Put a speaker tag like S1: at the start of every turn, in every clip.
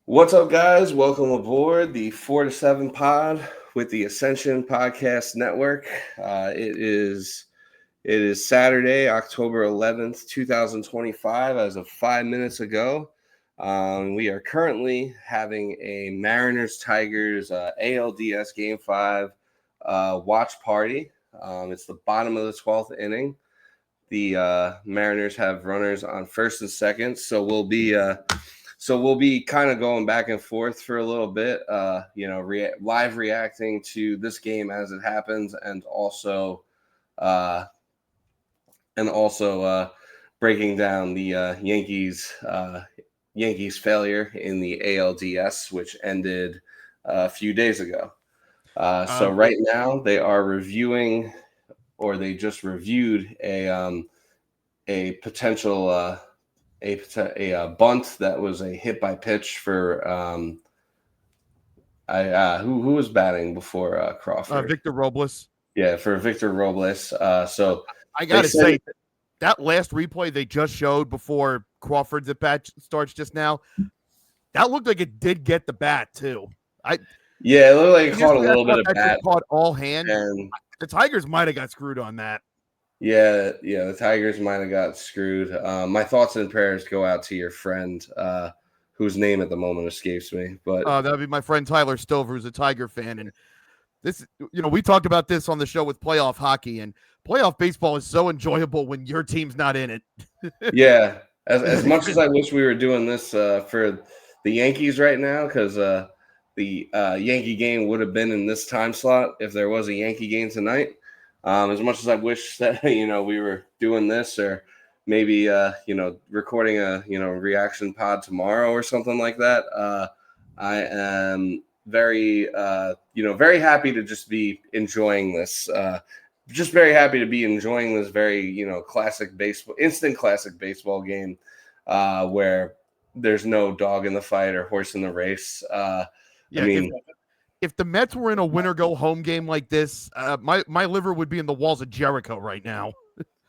S1: What's up, guys? Welcome aboard the 4 to 7 pod with the Ascension Podcast Network. It is Saturday, October 11th, 2025, as of 5 minutes ago. We are currently having a Mariners-Tigers ALDS Game 5 watch party. It's the bottom of the 12th inning. The Mariners have runners on first and second, so we'll be kind of going back and forth for a little bit, live reacting to this game as it happens, and also breaking down the Yankees failure in the ALDS, which ended a few days ago. So right now they are reviewing, or they just reviewed a potential a bunt that was a hit by pitch for who was batting before Crawford?
S2: Victor Robles.
S1: Yeah, for Victor Robles. So
S2: I gotta say that last replay they just showed before Crawford's at bat starts just now, that looked like it did get the bat too.
S1: It looked like it caught a little bit of bat.
S2: Caught all hand.
S1: And
S2: the Tigers might have got screwed on that.
S1: Yeah, the Tigers might have got screwed. My thoughts and prayers go out to your friend, whose name at the moment escapes me. But
S2: that would be my friend Tyler Stover, who's a Tiger fan. And this, we talked about this on the show with playoff hockey, and playoff baseball is so enjoyable when your team's not in it.
S1: Yeah, as much as I wish we were doing this for the Yankees right now, because the Yankee game would have been in this time slot if there was a Yankee game tonight. As much as I wish that we were doing this, or maybe recording a reaction pod tomorrow or something like that, I am very very happy to just be enjoying this. Just very happy to be enjoying this very instant classic baseball game, where there's no dog in the fight or horse in the race.
S2: If the Mets were in a winner-go-home game like this, my liver would be in the walls of Jericho right now.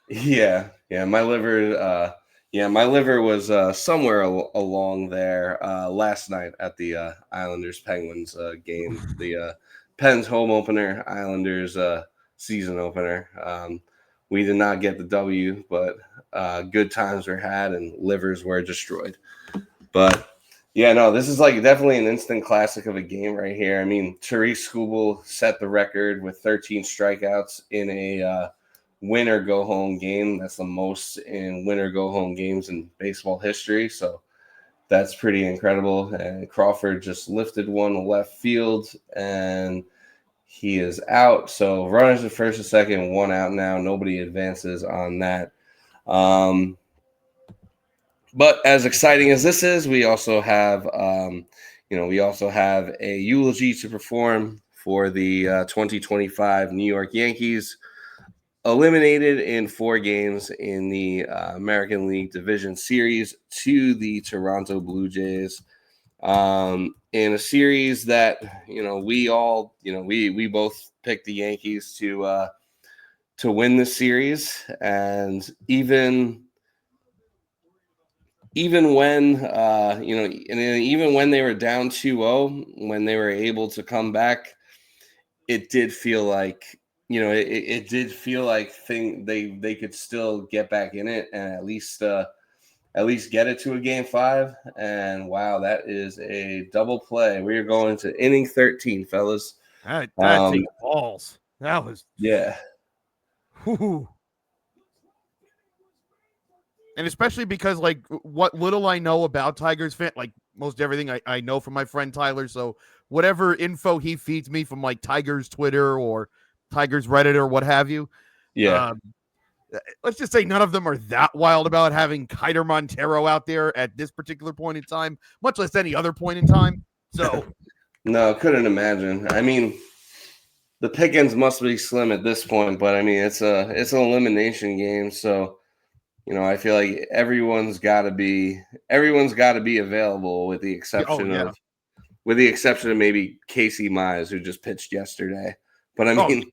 S1: My liver was somewhere along there last night at the Islanders-Penguins game, the Pens home opener, Islanders season opener. We did not get the W, but good times were had and livers were destroyed. But this is definitely an instant classic of a game right here. I mean, Tariq Skubal set the record with 13 strikeouts in a win-or-go-home game. That's the most in win-or-go-home games in baseball history. So that's pretty incredible. And Crawford just lifted one left field, and he is out. So runners at first and second, one out now. Nobody advances on that. But as exciting as this is, we also have, a eulogy to perform for the 2025 New York Yankees, eliminated in 4 games in the American League Division Series to the Toronto Blue Jays. In a series that we both picked the Yankees to win this series, and even when even when they were down 2-0, when they were able to come back, it did feel like they could still get back in it and at least get it to a game 5. And wow, that is a double play. We are going to inning 13, fellas.
S2: That takes balls. That was Whew. And especially because, what little I know about Tigers fan, most everything I know from my friend Tyler. So whatever info he feeds me from Tigers Twitter or Tigers Reddit or what have you. Let's just say none of them are that wild about having Kiter Montero out there at this particular point in time, much less any other point in time. So
S1: no, couldn't imagine. I mean, the pickings must be slim at this point, but I mean, it's an elimination game, so I feel like everyone's got to be available, with the exception of maybe Casey Mize, who just pitched yesterday. But I mean,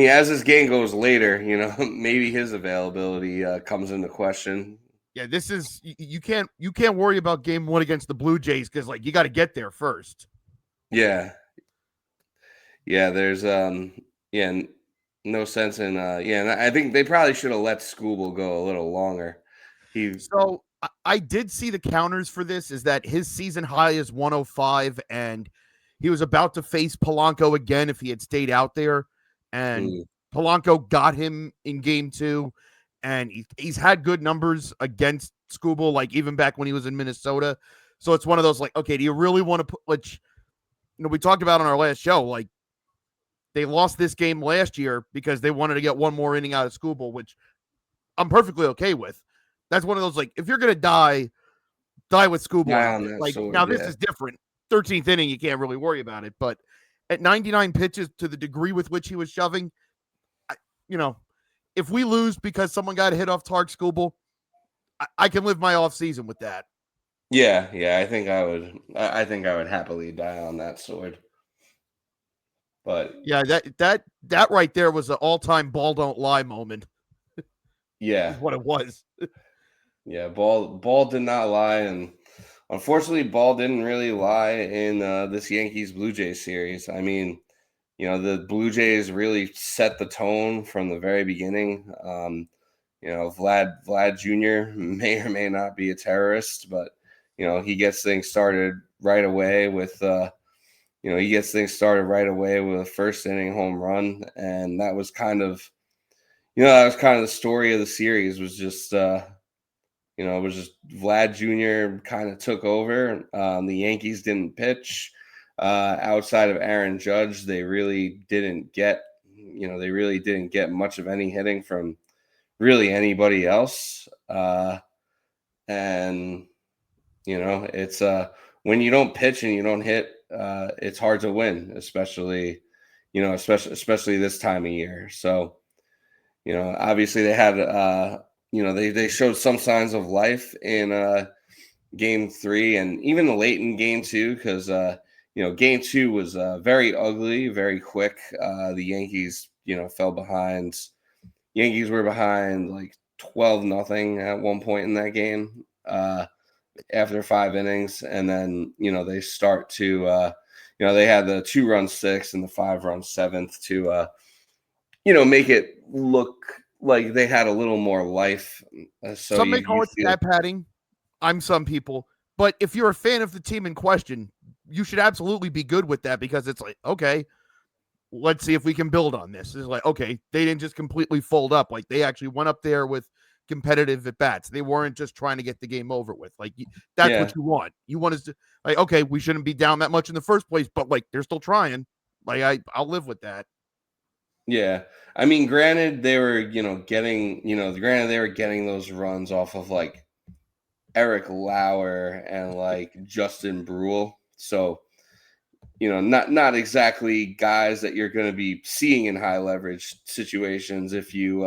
S1: as this game goes later, maybe his availability comes into question.
S2: Yeah, this is you can't worry about game 1 against the Blue Jays because like you got to get there first.
S1: Yeah, yeah. There's yeah, no sense in yeah. And I think they probably should have let Scooble go a little longer. He
S2: So I did see the counters for this. Is that his season high is 105, and he was about to face Polanco again if he had stayed out there, and
S1: mm,
S2: Polanco got him in game 2, and he's had good numbers against Scooble, like even back when he was in Minnesota. So it's one of those like, okay, do you really want to put which we talked about on our last show, like they lost this game last year because they wanted to get one more inning out of Scooble, which I'm perfectly okay with. That's one of those like if you're gonna die with Scooble
S1: guy
S2: out
S1: on
S2: there.
S1: that
S2: Like now
S1: sword.
S2: this
S1: Yeah,
S2: is different. 13th inning, you can't really worry about it. But at 99 pitches, to the degree with which he was shoving, I, you know, if we lose because someone got hit off Tark Scooble, I can live my off season with that.
S1: yeah, yeah. I think I would. I think I would happily die on that sword. But
S2: Yeah, that right there was an all time ball don't lie moment.
S1: yeah,
S2: Is what it was.
S1: yeah. Ball did not lie, and unfortunately, Ball didn't really lie in this Yankees Blue Jays series. I mean, the Blue Jays really set the tone from the very beginning. Vlad Jr. may or may not be a terrorist, but he gets things started right away with a first inning home run, and that was kind of the story of the series. Was just it was just Vlad Jr. kind of took over. The Yankees didn't pitch outside of Aaron Judge. They really didn't get much of any hitting from really anybody else. And it's when you don't pitch and you don't hit, it's hard to win, especially this time of year. So obviously they had they showed some signs of life in game 3 and even late in game 2 because game 2 was very ugly, very quick. The Yankees fell behind. Yankees were behind like 12-0 at one point in that game after 5 innings, and then they start to they had the 2-run sixth and the 5-run seventh to make it look like they had a little more life. So
S2: Some
S1: you
S2: may call
S1: you
S2: it
S1: feel
S2: stat padding. I'm some people. But if you're a fan of the team in question, you should absolutely be good with that because it's like, okay, let's see if we can build on this. It's like, okay, they didn't just completely fold up. Like they actually went up there with competitive at bats. They weren't just trying to get the game over with. Like that's
S1: yeah.
S2: what you want. You want us to like, okay, we shouldn't be down that much in the first place, but like they're still trying. Like I'll live with that.
S1: Yeah. I mean, granted, they were, getting those runs off of like Eric Lauer and like Justin Brule. So, not exactly guys that you're going to be seeing in high leverage situations if you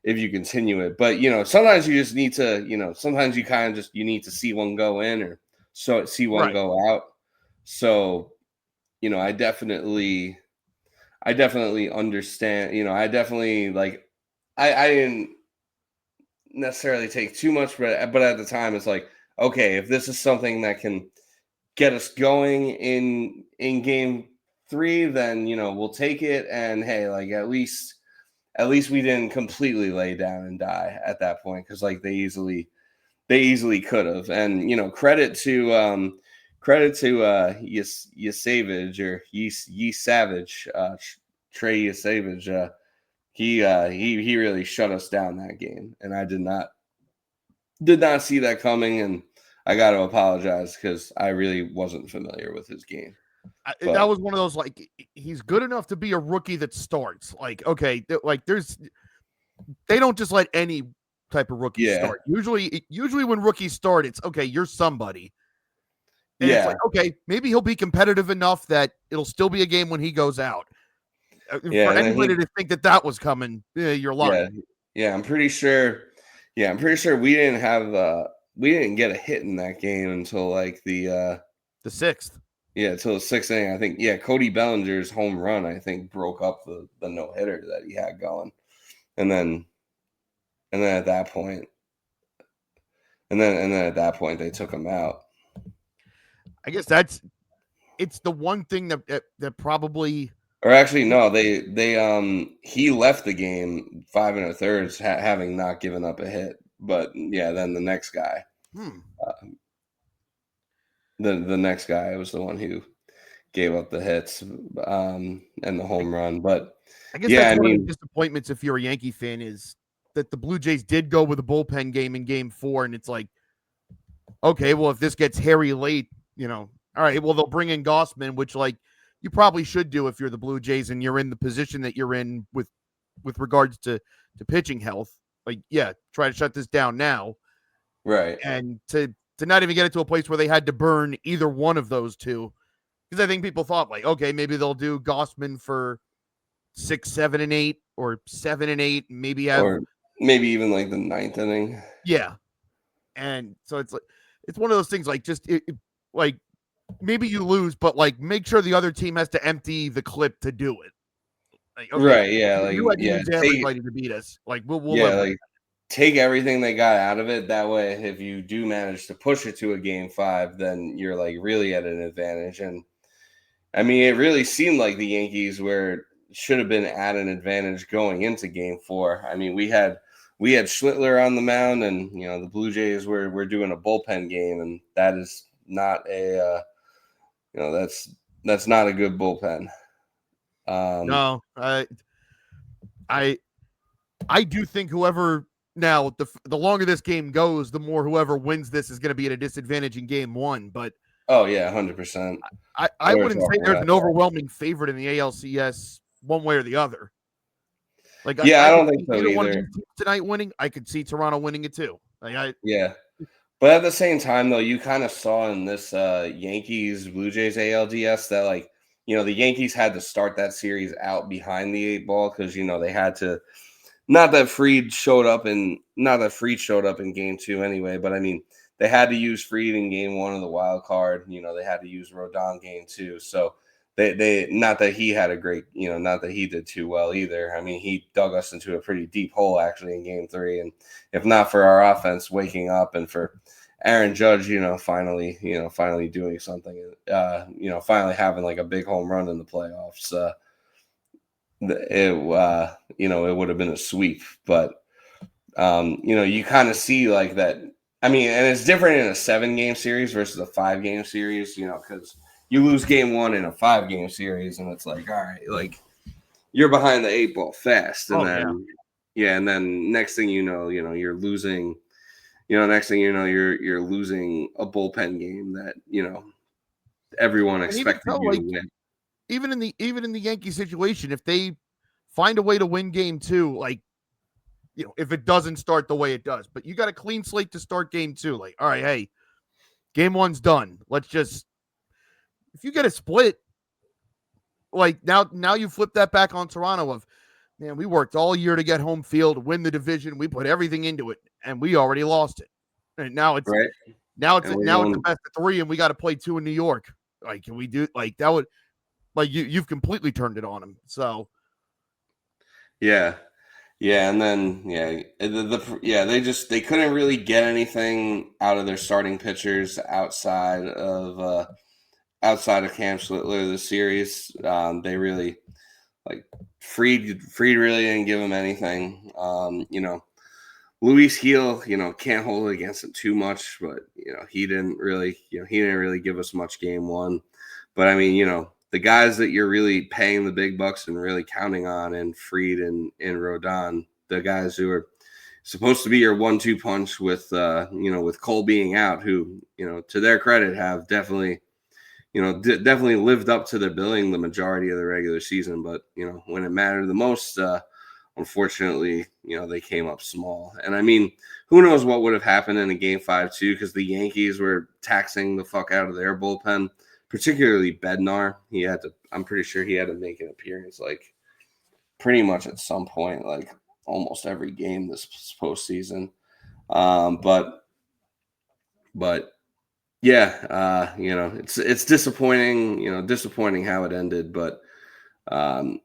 S1: continue it. But, sometimes you just need to, sometimes you kind of just you need to see one go in or see one
S2: Right.
S1: go out. So, I definitely understand. I definitely like. I didn't necessarily take too much, but at the time, it's like, okay, if this is something that can get us going in game 3, then we'll take it. And hey, like at least we didn't completely lay down and die at that point because like they easily could have. And credit to Ye Savage or Ye Savage, Trey Ye Savage. He really shut us down that game, and I did not see that coming, and I got to apologize because I really wasn't familiar with his game.
S2: That
S1: But
S2: was one of those like he's good enough to be a rookie that starts. Like okay, like they don't just let any type of rookie
S1: yeah,
S2: start. Usually when rookies start, it's okay, you're somebody. And it's like,
S1: yeah,
S2: okay, maybe he'll be competitive enough that it'll still be a game when he goes out.
S1: yeah,
S2: For
S1: and then
S2: anybody to think that was coming, you're
S1: yeah,
S2: lying.
S1: yeah. I'm pretty sure we didn't get a hit in that game until like
S2: The sixth.
S1: until the 6th inning. I think Cody Bellinger's home run I think broke up the no hitter that he had going, and then at that point, and then at that point they took him out.
S2: I guess it's the one thing that probably.
S1: Or actually, no, he left the game 5 1/3, having not given up a hit. But yeah, then the next guy,
S2: Hmm.
S1: the next guy was the one who gave up the hits and the home run. But
S2: I guess
S1: yeah,
S2: that's
S1: I
S2: one of the
S1: mean,
S2: disappointments if you're a Yankee fan is that the Blue Jays did go with a bullpen game in Game 4, and it's like, okay, well, if this gets hairy late, all right, well, they'll bring in Gossman, which like you probably should do if you're the Blue Jays and you're in the position that you're in with regards to pitching health. Like, yeah, try to shut this down now,
S1: right,
S2: and to not even get it to a place where they had to burn either one of those two, because I think people thought like, okay, maybe they'll do Gossman for 6, 7, and 8, or 7 and 8, and maybe have
S1: or maybe even like the ninth inning.
S2: yeah, and so it's like it's one of those things like just like maybe you lose, but like make sure the other team has to empty the clip to do it. Like, okay,
S1: Right, yeah,
S2: you
S1: like
S2: had to
S1: yeah,
S2: use
S1: take
S2: everybody to beat us. Like we'll
S1: yeah,
S2: live with
S1: like take everything they got out of it. That way, if you do manage to push it to a game 5, then you're like really at an advantage. And I mean, it really seemed like the Yankees should have been at an advantage going into game 4. I mean, we had Schlittler on the mound, and the Blue Jays were doing a bullpen game, and that is not that's not a good bullpen.
S2: no, I I do think whoever now the longer this game goes, the more whoever wins this is going to be at a disadvantage in Game 1. But
S1: Oh yeah, 100%.
S2: I
S1: We were
S2: wouldn't say
S1: talking
S2: there's
S1: about
S2: an
S1: that.
S2: overwhelming favorite in the ALCS one way or the other. Like
S1: Yeah,
S2: I
S1: I
S2: could
S1: don't think
S2: see
S1: so
S2: either one of
S1: either.
S2: these teams tonight winning. I could see Toronto winning it too. Like
S1: Yeah. But at the same time, though, you kind of saw in this Yankees Blue Jays ALDS that, like, the Yankees had to start that series out behind the 8 ball because they had to. Not that Freed showed up in game 2 anyway, but I mean they had to use Freed in game 1 of the wild card. They had to use Rodon game 2, so they not that he had a great, not that he did too well either. I mean, he dug us into a pretty deep hole actually in game 3, and if not for our offense waking up and for Aaron Judge, finally doing something, finally having like a big home run in the playoffs, it would have been a sweep. But you kind of see like that. I mean, and it's different in a 7-game series versus a 5-game series, because you lose game 1 in a 5-game series, and it's like, all right, like you're behind the 8 ball fast, and
S2: oh yeah.
S1: then yeah, and then next thing you're losing. Next thing you're losing a bullpen game that everyone
S2: And even
S1: expected
S2: so,
S1: you to
S2: like
S1: win.
S2: even in the Yankee situation, if they find a way to win Game 2, like if it doesn't start the way it does, but you got a clean slate to start Game 2. Like, all right, hey, Game 1's done. Let's just if you get a split, like now you flip that back on Toronto of man, we worked all year to get home field, win the division, we put everything into it, and we already lost it. And now it's
S1: Right.
S2: now it's
S1: And we're
S2: now it's a
S1: going,
S2: best of 3, and we got to play 2 in New York. Like, can we do like that? Would like you've completely turned it on them. So
S1: yeah. Yeah, and then they couldn't really get anything out of their starting pitchers outside of Cam Schlittler this series. They really like Freed really didn't give him anything. Luis Heel, can't hold it against him too much, but he didn't really give us much game 1. But I mean, the guys that you're really paying the big bucks and really counting on, and Freed and Rodon, the guys who are supposed to be your 1-2 punch with Cole being out, who to their credit have definitely definitely lived up to their billing the majority of the regular season. But when it mattered the most, unfortunately, they came up small. And I mean, who knows what would have happened in a game 5 too, because the Yankees were taxing the fuck out of their bullpen, particularly Bednar. I'm pretty sure he had to make an appearance like pretty much at some point, like almost every game this postseason. But yeah, it's disappointing, disappointing how it ended. But when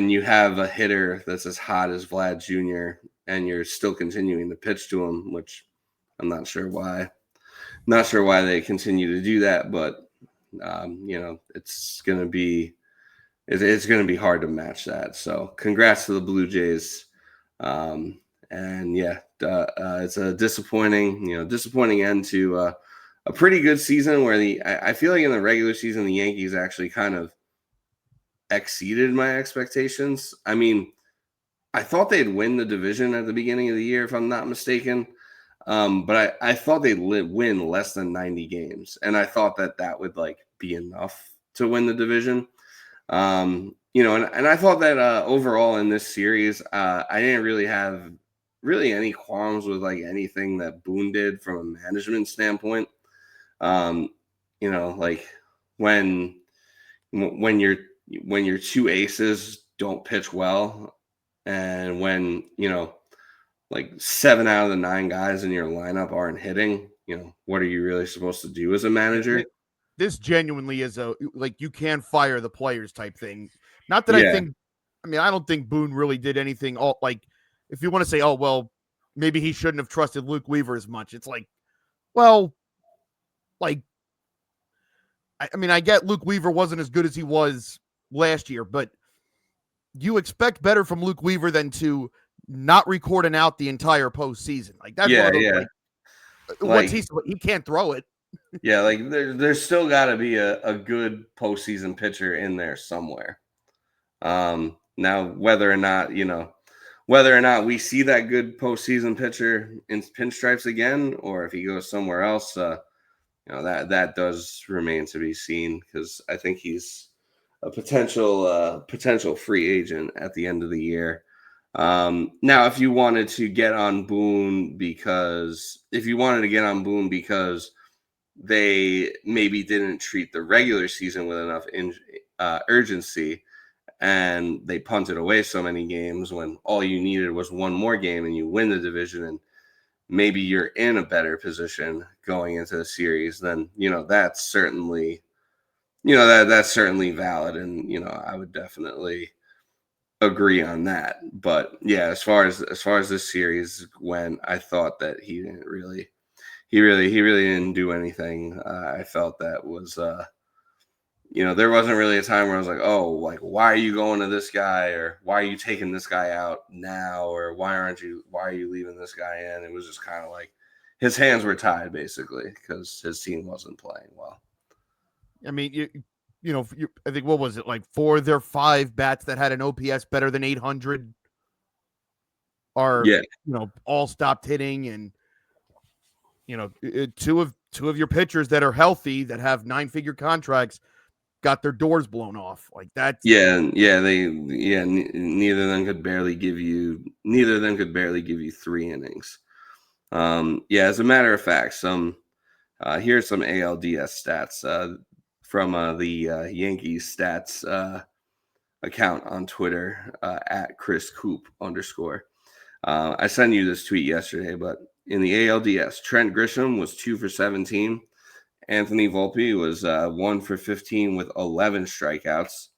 S1: you have a hitter that's as hot as Vlad Jr. and you're still continuing to pitch to him, which I'm not sure why. Not sure why they continue to do that, but it's going to be hard to match that. So, congrats to the Blue Jays. And yeah, it's a disappointing end to a pretty good season where I feel like in the regular season the Yankees actually kind of exceeded my expectations. I mean, I thought they'd win the division at the beginning of the year, if I'm not mistaken. But I thought they'd win less than 90 games, and I thought that would like be enough to win the division. And I thought that overall in this series, I didn't really have any qualms with like anything that Boone did from a management standpoint. Um, like when when your two aces don't pitch well, and when like 7 out of the 9 guys in your lineup aren't hitting, what are you really supposed to do as a manager?
S2: This genuinely is a like you can fire the players type thing. Not that
S1: Yeah,
S2: I don't think Boone really did anything. All like, if you want to say, oh well, maybe he shouldn't have trusted Luke Weaver as much. It's like, well, like I get Luke Weaver wasn't as good as he was last year, but you expect better from Luke Weaver than to not record an out the entire postseason. Like that's one
S1: yeah,
S2: of those
S1: yeah.
S2: like what's
S1: Like,
S2: he can't throw it.
S1: yeah, like there's still got to be a good postseason pitcher in there somewhere. Now whether or not we see that good postseason pitcher in pinstripes again, or if he goes somewhere else, that does remain to be seen, because I think he's a potential free agent at the end of the year. Now, if you wanted to get on Boone because they maybe didn't treat the regular season with enough urgency, and they punted away so many games when all you needed was one more game and you win the division, and maybe you're in a better position going into the series, then that's certainly that's certainly valid, and I would definitely agree on that. But yeah, as far as this series went, I thought that he really didn't do anything. I felt that was there wasn't really a time where I was like, oh, like, why are you going to this guy, or why are you taking this guy out now, or why are you leaving this guy in? It was just kind of like his hands were tied basically because his team wasn't playing well.
S2: I mean, I think what was it like 4 of their 5 bats that had an OPS better than 800 are
S1: Yeah,
S2: all stopped hitting, and two of your pitchers that are healthy that have 9-figure contracts got their doors blown off. Like that's
S1: yeah. Neither of them could barely give you 3 innings. Yeah, as a matter of fact, here's some ALDS stats from the Yankees stats account on Twitter at Chris Coop _. I sent you this tweet yesterday, but in the ALDS, Trent Grisham was 2 for 17. Anthony Volpe was 1 for 15 with 11 strikeouts.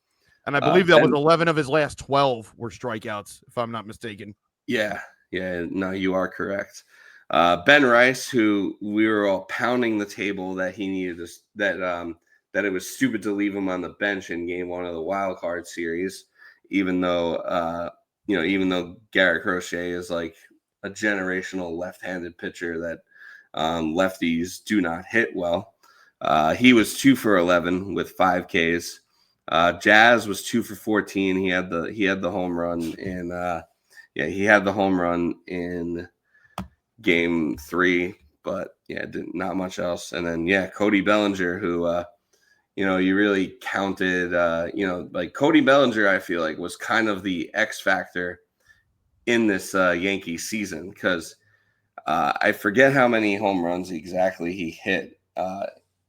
S2: and I believe that was 11 of his last 12 were strikeouts, if I'm not mistaken.
S1: Yeah, no, you are correct. Ben Rice, who we were all pounding the table that he needed this, that it was stupid to leave him on the bench in Game 1 of the wild card series, even though Garrett Crochet is like a generational left-handed pitcher that lefties do not hit well. He was 2 for 11 with 5 Ks. Jazz was 2 for 14. He had the home run in he had the home run in Game 3, but not much else. And then Cody Bellinger, who you really counted like Cody Bellinger, I feel like was kind of the X factor in this Yankee season, because I forget how many home runs exactly he hit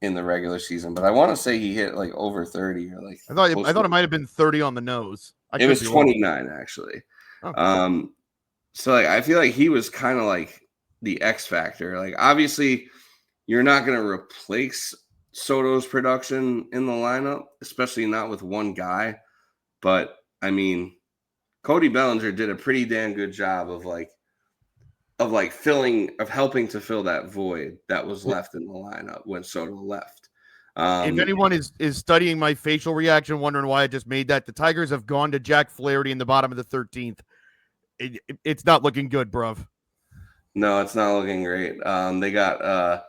S1: in the regular season, but I want to say he hit like over 30, or like
S2: I thought it might have been 30 on the nose.
S1: It was 29 actually.
S2: Oh.
S1: So like I feel like he was kind of like the X factor. Like obviously you're not going to replace Soto's production in the lineup, especially not with one guy. But I mean, Cody Bellinger did a pretty damn good job of like of helping to fill that void that was left in the lineup when Soto left.
S2: If anyone is studying my facial reaction, wondering why I just made that, the Tigers have gone to Jack Flaherty in the bottom of the 13th. It's not looking good, bruv.
S1: No, it's not looking great. They got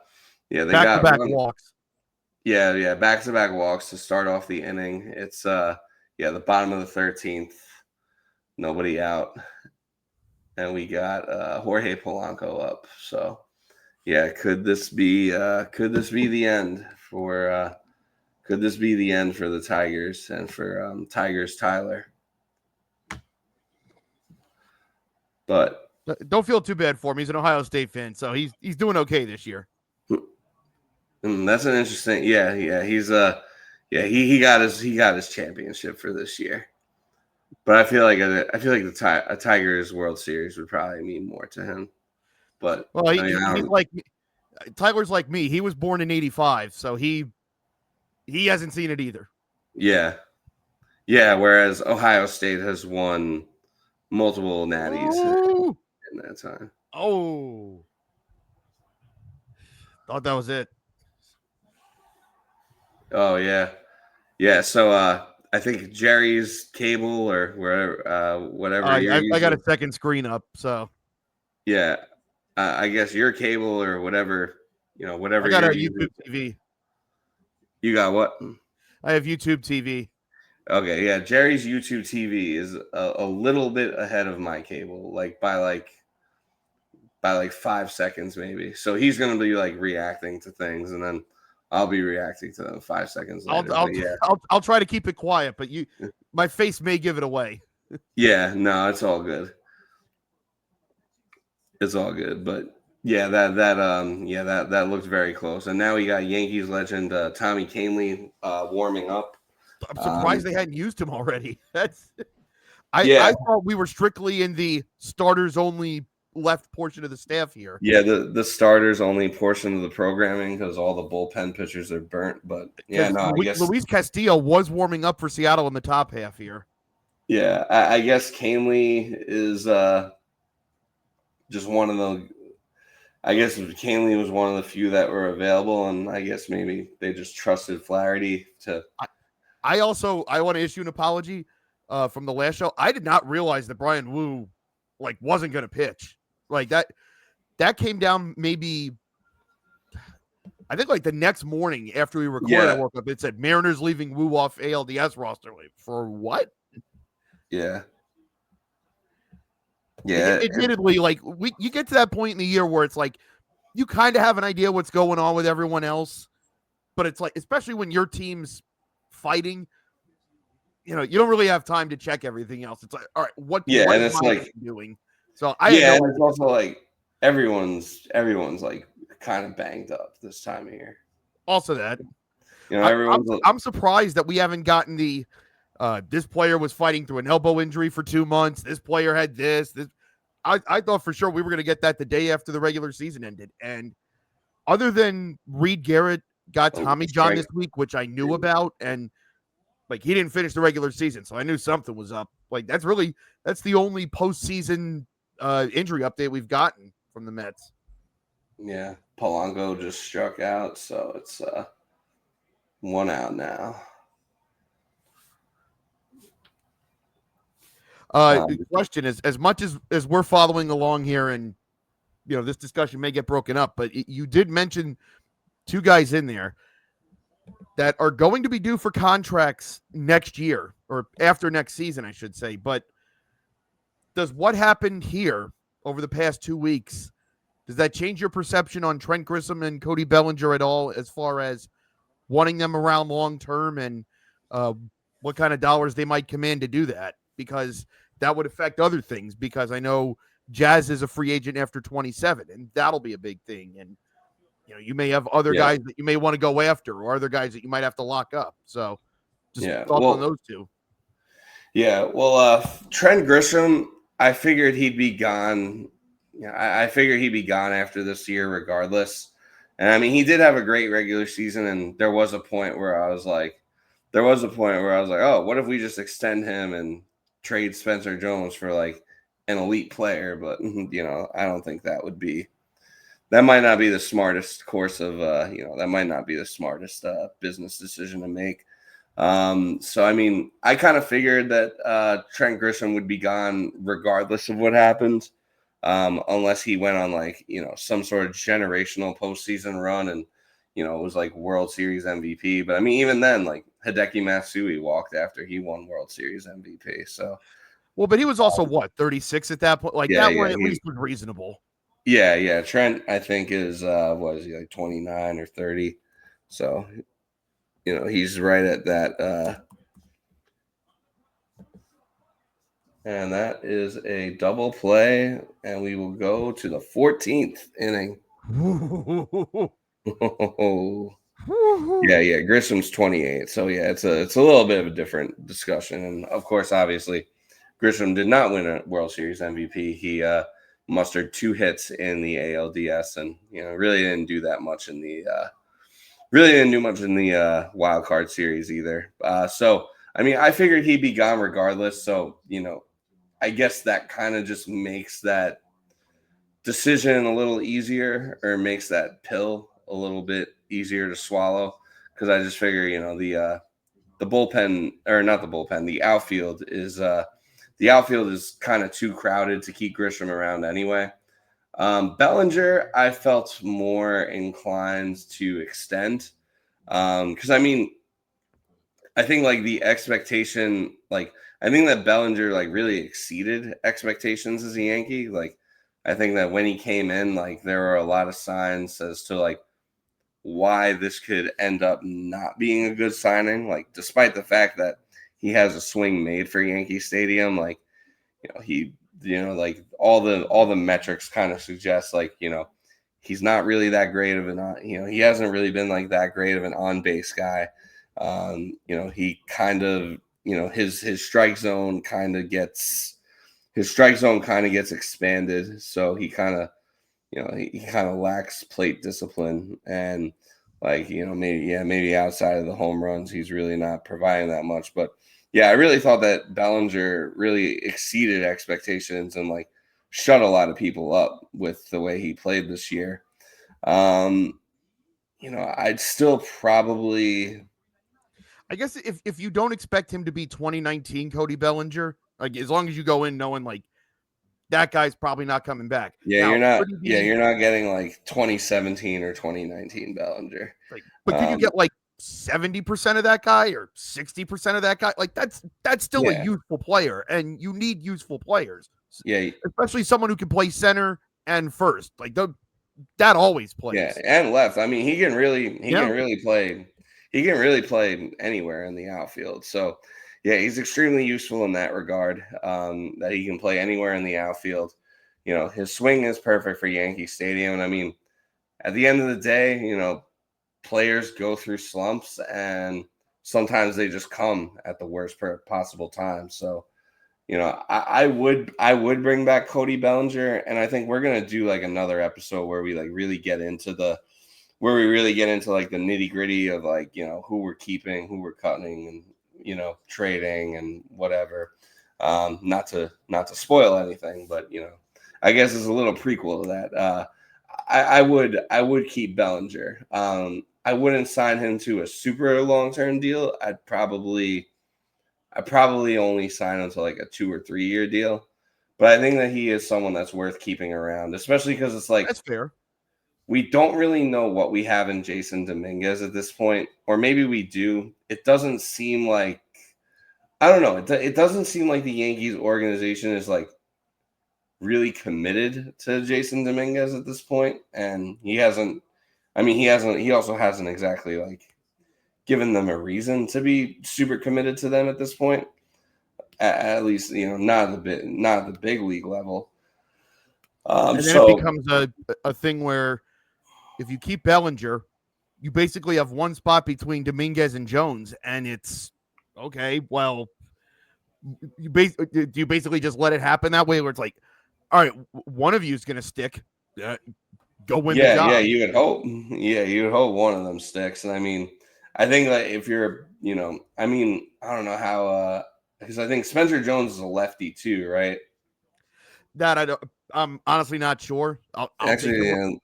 S1: they got
S2: back-to-back walks.
S1: Yeah, back-to-back walks to start off the inning. It's the bottom of the 13th, nobody out, and we got Jorge Polanco up. So yeah, could this be the end for could this be the end for the Tigers and for Tigers Tyler? But
S2: don't feel too bad for him. He's an Ohio State fan, so he's doing okay this year.
S1: That's an interesting. Yeah. He's he got his championship for this year. But I feel like a Tigers World Series would probably mean more to him. But
S2: well, he's like Tyler's like me. He was born in '85, so he hasn't seen it either.
S1: Yeah. Whereas Ohio State has won multiple natties in that time.
S2: Oh, thought that was it.
S1: Oh yeah. So I think Jerry's cable or whatever.
S2: I got a second screen up, so
S1: yeah. I guess your cable or whatever, whatever.
S2: I got a YouTube TV.
S1: You got what?
S2: I have YouTube TV.
S1: Okay, yeah. Jerry's YouTube TV is a little bit ahead of my cable, by 5 seconds maybe. So he's gonna be reacting to things, and then I'll be reacting to them 5 seconds later.
S2: I'll try to keep it quiet, but my face may give it away.
S1: Yeah, no, it's all good. It's all good, but yeah, that looked very close. And now we got Yankees legend Tommy Kahnle warming up.
S2: I'm surprised they hadn't used him already. I thought we were strictly in the starters only left portion of the staff here.
S1: Yeah, the starters only portion of the programming because all the bullpen pitchers are burnt. But yeah, no, I guess
S2: Luis Castillo was warming up for Seattle in the top half here.
S1: Yeah, I guess Kahnle is just one of the. I guess Kahnle was one of the few that were available, and I guess maybe they just trusted Flaherty to.
S2: I want to issue an apology from the last show. I did not realize that Brian Wu wasn't going to pitch that came down maybe. I think the next morning after we recorded, I woke up. It said Mariners leaving Wu off ALDS roster. For what?
S1: Yeah.
S2: Admittedly, you get to that point in the year where it's you kind of have an idea what's going on with everyone else, but it's especially when your team's fighting, you don't really have time to check everything else. It's all right, what
S1: and it's
S2: doing? So
S1: it's also everyone's kind of banged up this time of year.
S2: Also that,
S1: everyone's.
S2: I'm surprised that we haven't gotten the. This player was fighting through an elbow injury for 2 months. This player had this. I thought for sure we were going to get that the day after the regular season ended. And other than Reed Garrett got Tommy John this week, which I knew about, and he didn't finish the regular season, so I knew something was up. That's the only postseason injury update we've gotten from the Mets.
S1: Yeah, Polanco just struck out, so it's 1 out now.
S2: The question is, as much as we're following along here, and this discussion may get broken up, but you did mention 2 guys in there that are going to be due for contracts next year or after next season, I should say. But does what happened here over the past 2 weeks, does that change your perception on Trent Grisham and Cody Bellinger at all, as far as wanting them around long term and what kind of dollars they might command to do that? Because that would affect other things, because I know Jazz is a free agent after 27, and that'll be a big thing. And, you may have other guys that you may want to go after, or other guys that you might have to lock up. So just thoughts on those 2.
S1: Yeah. Well, Trent Grisham, I figured he'd be gone. I figured he'd be gone after this year regardless. And I mean, he did have a great regular season, and there was a point where I was like, oh, what if we just extend him and trade Spencer Jones for an elite player, but I don't think that might not be the smartest course of that might not be the smartest business decision to make. So I mean, I kind of figured that Trent Grisham would be gone regardless of what happens, unless he went on like some sort of generational postseason run and it was like World Series MVP. But I mean, even then, like Hideki Matsui walked after he won World Series MVP. So
S2: Well, but he was also 36 at that point. Like
S1: yeah,
S2: that one at least was reasonable.
S1: Yeah. Trent, I think is what is he like 29 or 30? So he's right at that. And that is a double play, and we will go to the 14th inning. Yeah. Grisham's 28, so yeah, it's a little bit of a different discussion. And of course, obviously, Grisham did not win a World Series MVP. He mustered 2 hits in the ALDS, and really didn't do that much in the wild card series either. So I mean, I figured he'd be gone regardless. So I guess that kind of just makes that decision a little easier, or makes that pill a little bit easier to swallow, because I just figure the bullpen, or not the bullpen, the outfield is kind of too crowded to keep Grisham around anyway. Bellinger, I felt more inclined to extend, because I mean, I think like the expectation, like I think that Bellinger like really exceeded expectations as a Yankee. Like I think that when he came in, like there were a lot of signs as to like why this could end up not being a good signing. Like despite the fact that he has a swing made for Yankee Stadium, like he like all the metrics kind of suggest like he's not really that great of an he hasn't really been like that great of an on base guy. He kind of his strike zone kind of gets expanded, so he kind of he kind of lacks plate discipline, and like maybe outside of the home runs he's really not providing that much. But yeah, I really thought that Bellinger really exceeded expectations and like shut a lot of people up with the way he played this year. I'd still probably,
S2: I guess if you don't expect him to be 2019 Cody Bellinger, like as long as you go in knowing like that guy's probably not coming back.
S1: yeah,
S2: Now,
S1: you're not getting like 2017 or 2019 Bellinger.
S2: like, but could you get like 70% of that guy or 60% of that guy? Like that's still a
S1: Yeah.
S2: useful player, and you need useful players.
S1: Yeah,
S2: Especially someone who can play center and first. Like that always
S1: yeah,
S2: plays.
S1: and left. I mean, he can really play. He can really play anywhere in the outfield. So, yeah, he's extremely useful in that regard. That he can play anywhere in the outfield. His swing is perfect for Yankee Stadium. And I mean, at the end of the day, players go through slumps, and sometimes they just come at the worst possible time. So, I would bring back Cody Bellinger, and I think we're gonna do like another episode where we like really get into like the nitty gritty of like who we're keeping, who we're cutting, and trading and whatever. Not to spoil anything, but I guess it's a little prequel to that. I would keep Bellinger. I wouldn't sign him to a super long term deal. I probably only sign him to like a 2 or 3 year deal, but I think that he is someone that's worth keeping around, especially because it's like
S2: That's fair.
S1: we don't really know what we have in Jason Dominguez at this point, or maybe we do. It doesn't seem like, I don't know. It doesn't seem like the Yankees organization is like really committed to Jason Dominguez at this point, and he hasn't. I mean, he hasn't. He also hasn't exactly like given them a reason to be super committed to them at this point. At least not the big league level.
S2: And then it
S1: So
S2: becomes a thing where if you keep Bellinger, you basically have one spot between Dominguez and Jones, and it's okay. Well, you basically just let it happen that way, where it's like, all right, one of you is going to stick. Go win the job.
S1: yeah, you would hope. Yeah, you would hope one of them sticks. And I mean, I think that if you're, I mean, I don't know how, because I think Spencer Jones is a lefty too, right?
S2: That I don't. I'm honestly not sure. I'll take
S1: Actually,
S2: your word.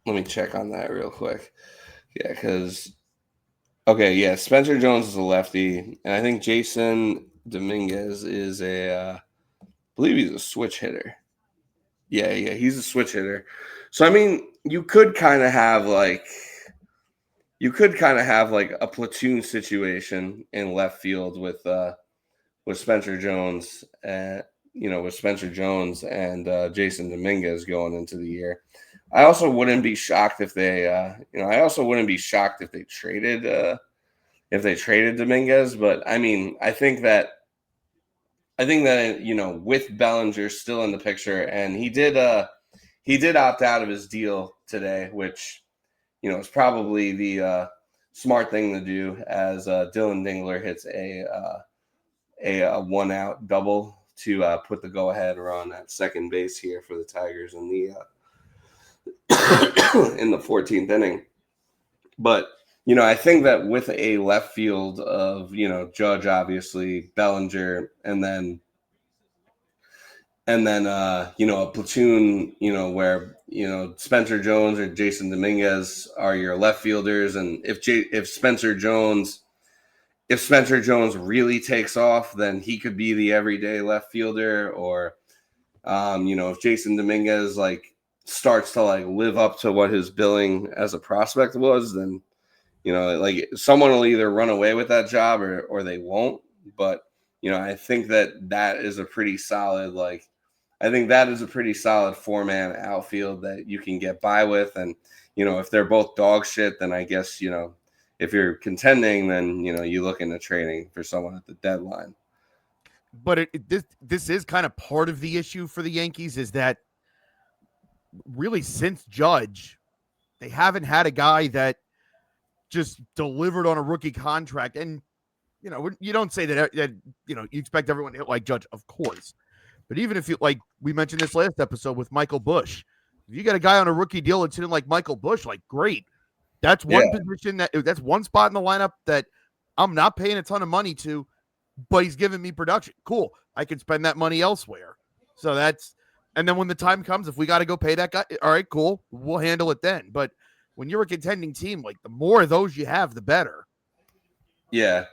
S1: let me check on that real quick. Yeah, because okay, yeah, Spencer Jones is a lefty, and I think Jason Dominguez is I believe he's a switch hitter. Yeah, he's a switch hitter. So I mean, you could kind of have like a platoon situation in left field with Spencer Jones and with Spencer Jones and Jason Dominguez going into the year. I also wouldn't be shocked if they I also wouldn't be shocked if they traded Dominguez, but I mean, I think that with Bellinger still in the picture, and he did opt out of his deal today, which is probably the smart thing to do as Dylan Dingler hits a one out double to put the go ahead run at second base here for the Tigers in the in the 14th inning. But I think that with a left field of Judge, obviously Bellinger, and then a platoon where Spencer Jones or Jason Dominguez are your left fielders, and if Spencer Jones really takes off, then he could be the everyday left fielder. Or if Jason Dominguez starts to live up to what his billing as a prospect was, then someone will either run away with that job or they won't. But I think that is a pretty solid I think that is a pretty solid 4-man outfield that you can get by with. And, if they're both dog shit, then I guess, if you're contending, then, you look into trading for someone at the deadline.
S2: But this is kind of part of the issue for the Yankees is that really since Judge, they haven't had a guy that just delivered on a rookie contract. And, you don't say that you expect everyone to hit like Judge, of course. But even if we mentioned this last episode with Michael Busch, if you got a guy on a rookie deal that's hitting like Michael Busch, great. That's one position that's one spot in the lineup that I'm not paying a ton of money to, but he's giving me production. Cool. I can spend that money elsewhere. So and then when the time comes, if we got to go pay that guy, all right, cool. We'll handle it then. But when you're a contending team, the more of those you have, the better.
S1: Yeah.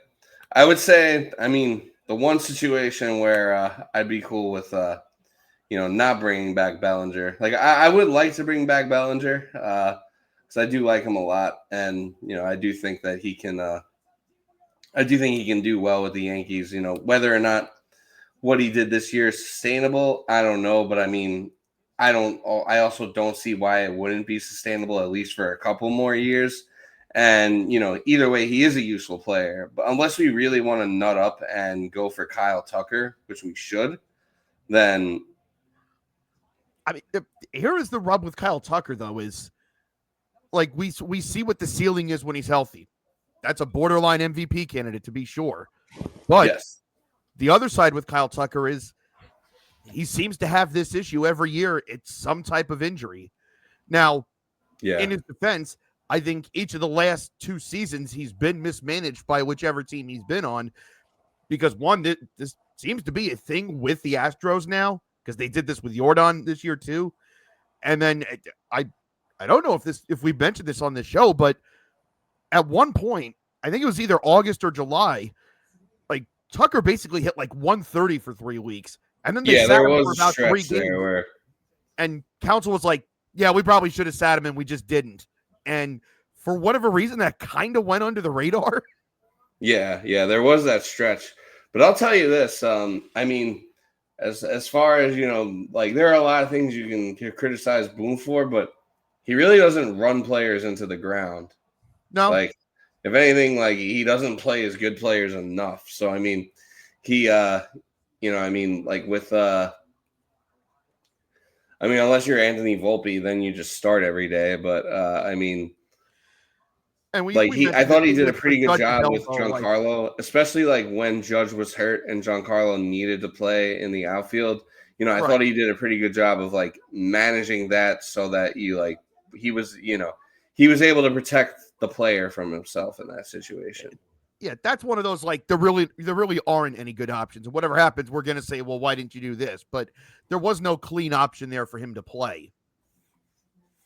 S1: I would say, I mean, the one situation where I'd be cool with, not bringing back Bellinger. I would like to bring back Bellinger because I do like him a lot, and I do think that he can. I do think he can do well with the Yankees. Whether or not what he did this year is sustainable, I don't know. But I mean, I also don't see why it wouldn't be sustainable at least for a couple more years. And, either way, he is a useful player. But unless we really want to nut up and go for Kyle Tucker, which we should, then.
S2: I mean, here is the rub with Kyle Tucker, though, is we see what the ceiling is when he's healthy. That's a borderline MVP candidate, to be sure. But
S1: yes.
S2: The other side with Kyle Tucker is he seems to have this issue every year. It's some type of injury. Now, in his defense, I think each of the last 2 seasons he's been mismanaged by whichever team he's been on because one, this seems to be a thing with the Astros now because they did this with Jordan this year too. And then I don't know if we mentioned this on this show, but at one point, I think it was either August or July, Tucker basically hit 130 for 3 weeks. And then they sat him for about 3 games. And Counsell was like, yeah, we probably should have sat him and we just didn't. And for whatever reason, that kind of went under the radar.
S1: Yeah, there was that stretch. But I'll tell you this, I mean, as far as, there are a lot of things you can criticize Boone for, but he really doesn't run players into the ground.
S2: No.
S1: If anything, he doesn't play his good players enough. So, I mean, he, unless you're Anthony Volpe, then you just start every day. But, and I thought he did a pretty good job with Giancarlo, especially when Judge was hurt and Giancarlo needed to play in the outfield. I thought he did a pretty good job of managing that so that he was able to protect the player from himself in that situation.
S2: Yeah, that's one of those like there really aren't any good options. And whatever happens, we're gonna say, well, why didn't you do this? But there was no clean option there for him to play.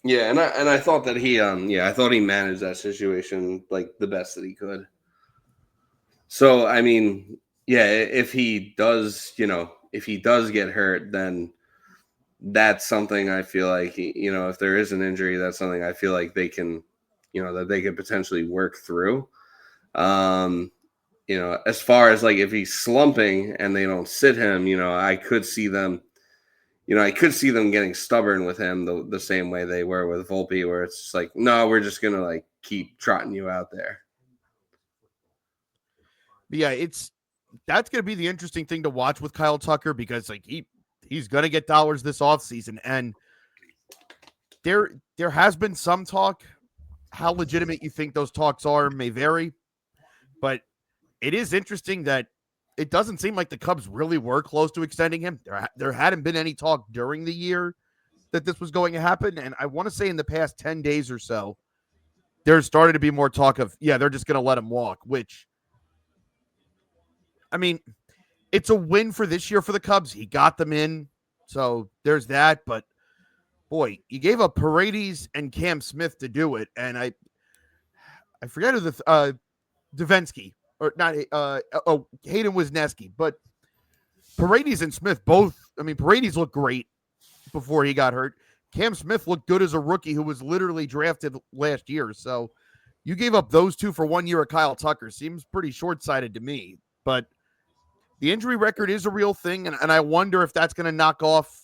S1: Yeah, and I thought that I thought he managed that situation like the best that he could. So I mean, yeah, if he does, if he does get hurt, then that's something I feel like if there is an injury, that's something I feel like they can, that they could potentially work through. Um, as far as like if he's slumping and they don't sit him, I could see them. I could see them getting stubborn with him the same way they were with Volpe, where it's just like, no, we're just gonna like keep trotting you out there.
S2: But yeah, that's gonna be the interesting thing to watch with Kyle Tucker because like he's gonna get dollars this offseason. And there has been some talk. How legitimate you think those talks are may vary, but it is interesting that it doesn't seem like the Cubs really were close to extending him. There hadn't been any talk during the year that this was going to happen. And I want to say in the past 10 days or so, there's started to be more talk of, they're just going to let him walk, which, I mean, it's a win for this year for the Cubs. He got them in. So there's that. But boy, you gave up Paredes and Cam Smith to do it. And I forget who the Davinsky or not. Hayden Wisniewski, but Paredes and Smith both. I mean, Paredes looked great before he got hurt. Cam Smith looked good as a rookie who was literally drafted last year. So you gave up those two for 1 year of Kyle Tucker. Seems pretty short-sighted to me. But the injury record is a real thing, and I wonder if that's going to knock off,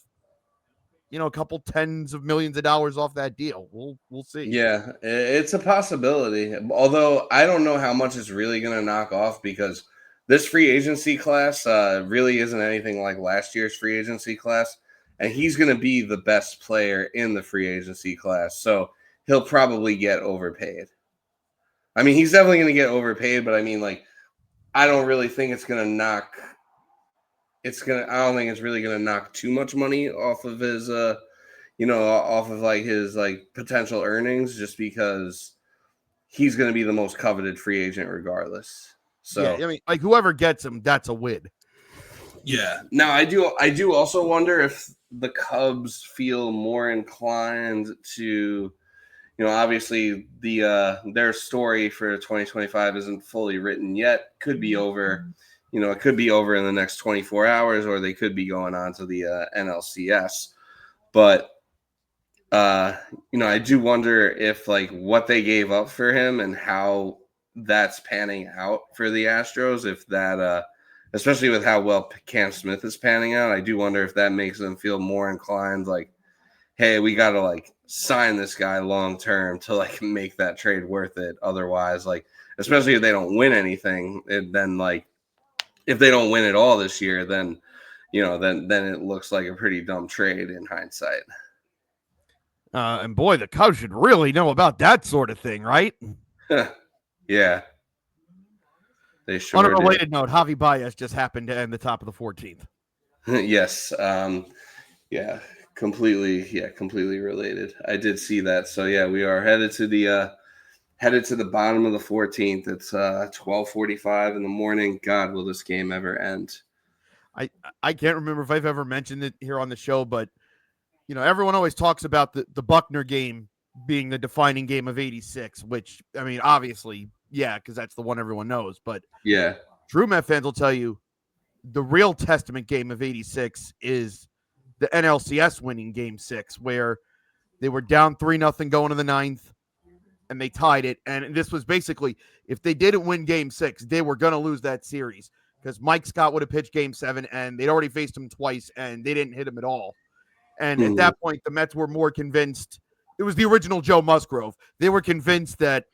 S2: a couple tens of millions of dollars off that deal. We'll see.
S1: Yeah, it's a possibility. Although I don't know how much it's really going to knock off because this free agency class really isn't anything like last year's free agency class. And he's going to be the best player in the free agency class. So he'll probably get overpaid. I mean, he's definitely going to get overpaid, but I mean, like, I don't really think it's going to knock. I don't think it's really going to knock too much money off of his, off of like his like potential earnings, just because he's going to be the most coveted free agent regardless. So
S2: yeah, I mean, like whoever gets him, that's a win.
S1: Yeah. Now I do also wonder if the Cubs feel more inclined to, obviously their story for 2025 isn't fully written yet. Could be over, it could be over in the next 24 hours, or they could be going on to the NLCS. But I do wonder if like what they gave up for him and how that's panning out for the Astros, if that especially with how well Cam Smith is panning out, I do wonder if that makes them feel more inclined, like, hey, we got to like sign this guy long term to like make that trade worth it. Otherwise, like, especially if they don't win anything, then like if they don't win at all this year, then then it looks like a pretty dumb trade in hindsight.
S2: And boy, the Cubs should really know about that sort of thing, right?
S1: Yeah. They sure
S2: On a related note, Javi Baez just happened to end the top of the 14th.
S1: Yes. Completely related. I did see that. So yeah, we are headed to the bottom of the 14th. It's 12:45 in the morning. God, will this game ever end?
S2: I can't remember if I've ever mentioned it here on the show, but everyone always talks about the Buckner game being the defining game of '86, which, I mean, obviously, yeah, because that's the one everyone knows. But
S1: yeah,
S2: True Met fans will tell you the real testament game of '86 is the NLCS winning Game 6, where they were down 3-0 going to the ninth, and they tied it. And this was basically, if they didn't win Game 6, they were going to lose that series because Mike Scott would have pitched Game 7, and they'd already faced him twice, and they didn't hit him at all. And at that point, the Mets were more convinced. It was the original Joe Musgrove. They were convinced that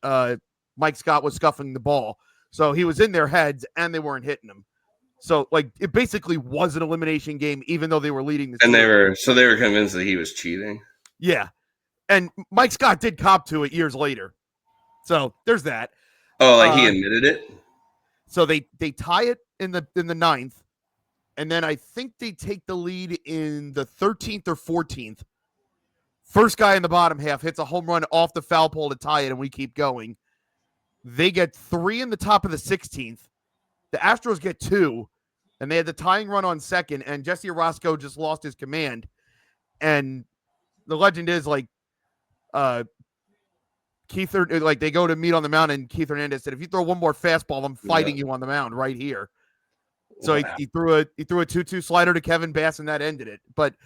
S2: Mike Scott was scuffing the ball. So he was in their heads, and they weren't hitting him. So, like, it basically was an elimination game, even though they were leading the series.
S1: They were convinced that he was cheating.
S2: Yeah. And Mike Scott did cop to it years later. So there's that.
S1: Oh, like he admitted it?
S2: So they tie it in the ninth. And then I think they take the lead in the 13th or 14th. First guy in the bottom half hits a home run off the foul pole to tie it, and we keep going. They get 3 in the top of the 16th. The Astros get 2, and they had the tying run on second, and Jesse Orosco just lost his command. And the legend is like like they go to meet on the mound, and Keith Hernandez said, "If you throw one more fastball, I'm fighting you on the mound right here." So he threw a 2-2 slider to Kevin Bass, and that ended it. But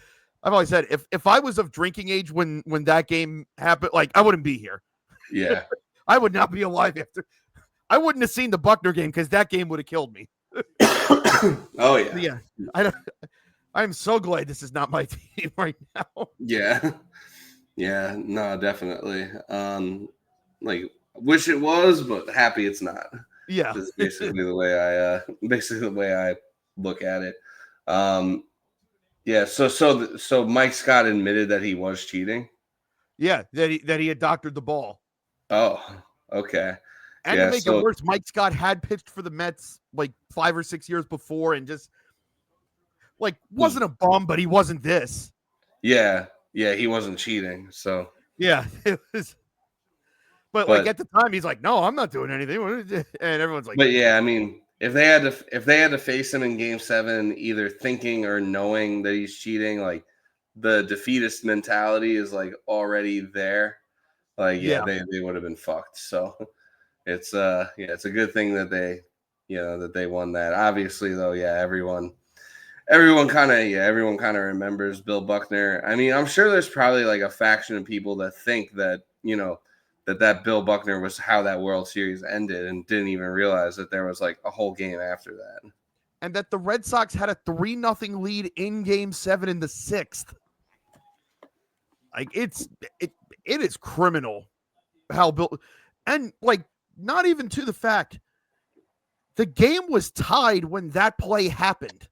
S2: I've always said, if I was of drinking age when that game happened, like I wouldn't be here.
S1: Yeah.
S2: I would not be alive after. I wouldn't have seen the Buckner game because that game would have killed me.
S1: Oh yeah.
S2: Yeah. I'm so glad this is not my team right now.
S1: Yeah. Yeah. No, definitely. Like wish it was, but happy it's not.
S2: Yeah.
S1: Is basically the way I look at it. Yeah. So Mike Scott admitted that he was cheating.
S2: Yeah, that he had doctored the ball.
S1: Oh, okay.
S2: And
S1: yeah,
S2: to make it worse, Mike Scott had pitched for the Mets like 5 or 6 years before, and just like wasn't a bum, but he wasn't this.
S1: Yeah, he wasn't cheating. So
S2: yeah, it was. But like at the time, he's like, "No, I'm not doing anything," and everyone's like,
S1: "But yeah, I mean, if they had to face him in Game 7, either thinking or knowing that he's cheating, like the defeatist mentality is like already there. Like they would have been fucked. So it's it's a good thing that they won that. Obviously, though, everyone kind of remembers Bill Buckner. I mean, I'm sure there's probably like a faction of people that think that that Bill Buckner was how that World Series ended and didn't even realize that there was like a whole game after that.
S2: And that the Red Sox had a 3-0 lead in Game 7 in the 6th. Like it is criminal how Bill, and like not even to the fact the game was tied when that play happened.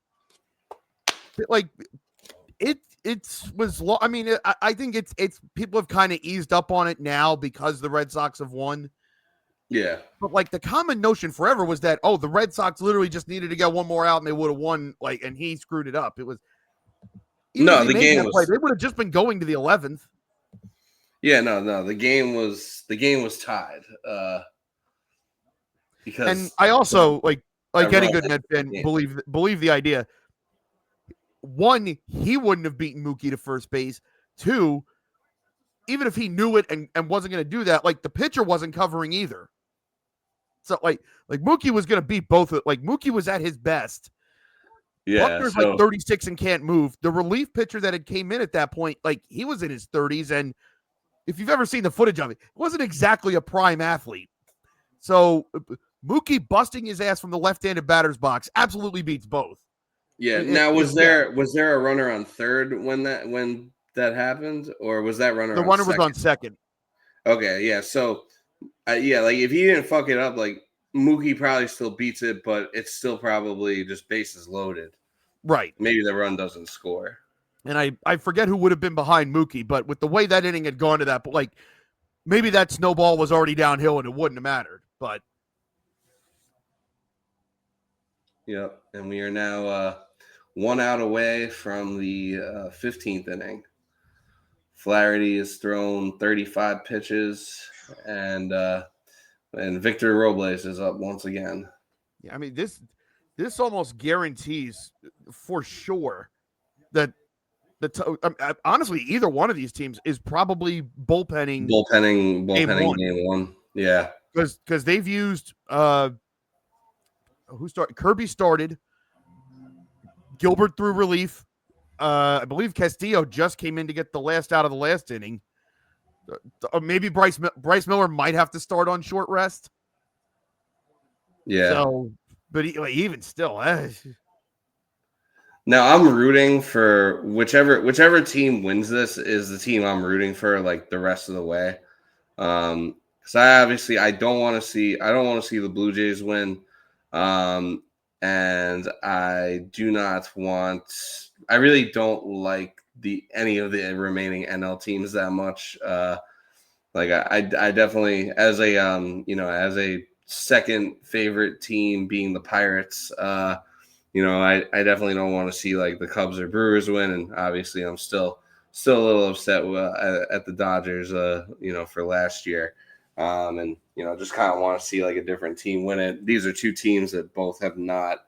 S2: Like it was I mean, I think it's people have kind of eased up on it now because the Red Sox have won.
S1: Yeah.
S2: But like the common notion forever was that, oh, the Red Sox literally just needed to get one more out and they would have won, like, and he screwed it up. It was
S1: the game was
S2: they would have just been going to the 11th.
S1: Yeah, no, the game was tied. Because
S2: and I also like any good Met fan believe the idea. One, he wouldn't have beaten Mookie to first base. Two, even if he knew it and wasn't going to do that, like the pitcher wasn't covering either. So like Mookie was going to beat both. Like Mookie was at his best.
S1: Yeah,
S2: Buckner's like 36 and can't move. The relief pitcher that had came in at that point, like he was in his 30s, and if you've ever seen the footage of it, he wasn't exactly a prime athlete. So Mookie busting his ass from the left-handed batter's box absolutely beats both.
S1: Yeah. Now was there a runner on third when that happened, or was that runner?
S2: The runner was on second.
S1: Okay, yeah. So, like if he didn't fuck it up, like Mookie probably still beats it, but it's still probably just bases loaded.
S2: Right.
S1: Maybe the run doesn't score.
S2: And I forget who would have been behind Mookie, but with the way that inning had gone to that, like maybe that snowball was already downhill and it wouldn't have mattered. But
S1: yep, and we are now 1 out away from the 15th inning. Flaherty has thrown 35 pitches, and Victor Robles is up once again.
S2: Yeah, I mean this almost guarantees for sure that honestly either one of these teams is probably bullpenning
S1: game one. Yeah,
S2: because they've used Kirby started. Gilbert threw relief. I believe Castillo just came in to get the last out of the last inning. Maybe Bryce Miller might have to start on short rest.
S1: Yeah.
S2: So, but even still,
S1: now I'm rooting for whichever team wins this is the team I'm rooting for, like the rest of the way. Because I don't want to see the Blue Jays win. And I really don't like any of the remaining NL teams that much. Like I definitely, as a second favorite team being the Pirates, I definitely don't want to see like the Cubs or Brewers win. And obviously I'm still a little upset at the Dodgers, for last year. And just kind of want to see like a different team win it. These are two teams that both have not.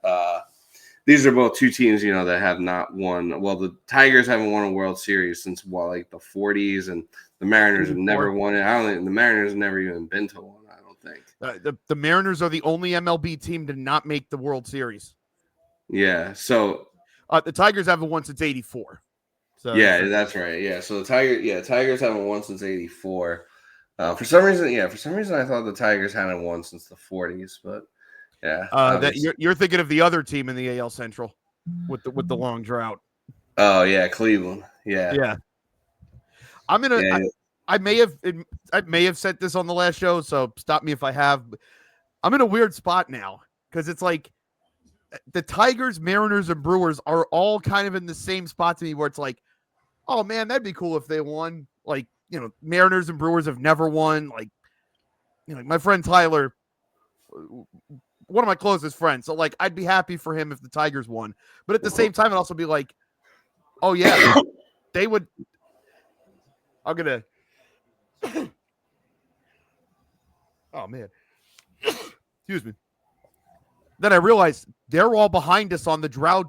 S1: These are both two teams that have not won. Well, the Tigers haven't won a World Series since like the 40s, and the Mariners have never won it. I don't think the Mariners have never even been to one. I don't think
S2: the Mariners are the only MLB team to not make the World Series.
S1: Yeah, so
S2: the Tigers haven't won since '84. So
S1: yeah, that's right. Yeah, so the Tigers haven't won since '84. For some reason, I thought the Tigers hadn't won since the 40s, but yeah.
S2: That you're thinking of the other team in the AL Central with the long drought.
S1: Oh yeah, Cleveland. Yeah.
S2: Yeah. I'm gonna. Yeah. I may have said this on the last show, so stop me if I have. I'm in a weird spot now because it's like the Tigers, Mariners, and Brewers are all kind of in the same spot to me where it's like, oh man, that'd be cool if they won. Like, Mariners and Brewers have never won. Like, my friend Tyler, one of my closest friends. So like, I'd be happy for him if the Tigers won, but at the same time, it'd also be like, oh yeah, they would. I'm gonna. Oh man, excuse me. Then I realized they're all behind us on the drought,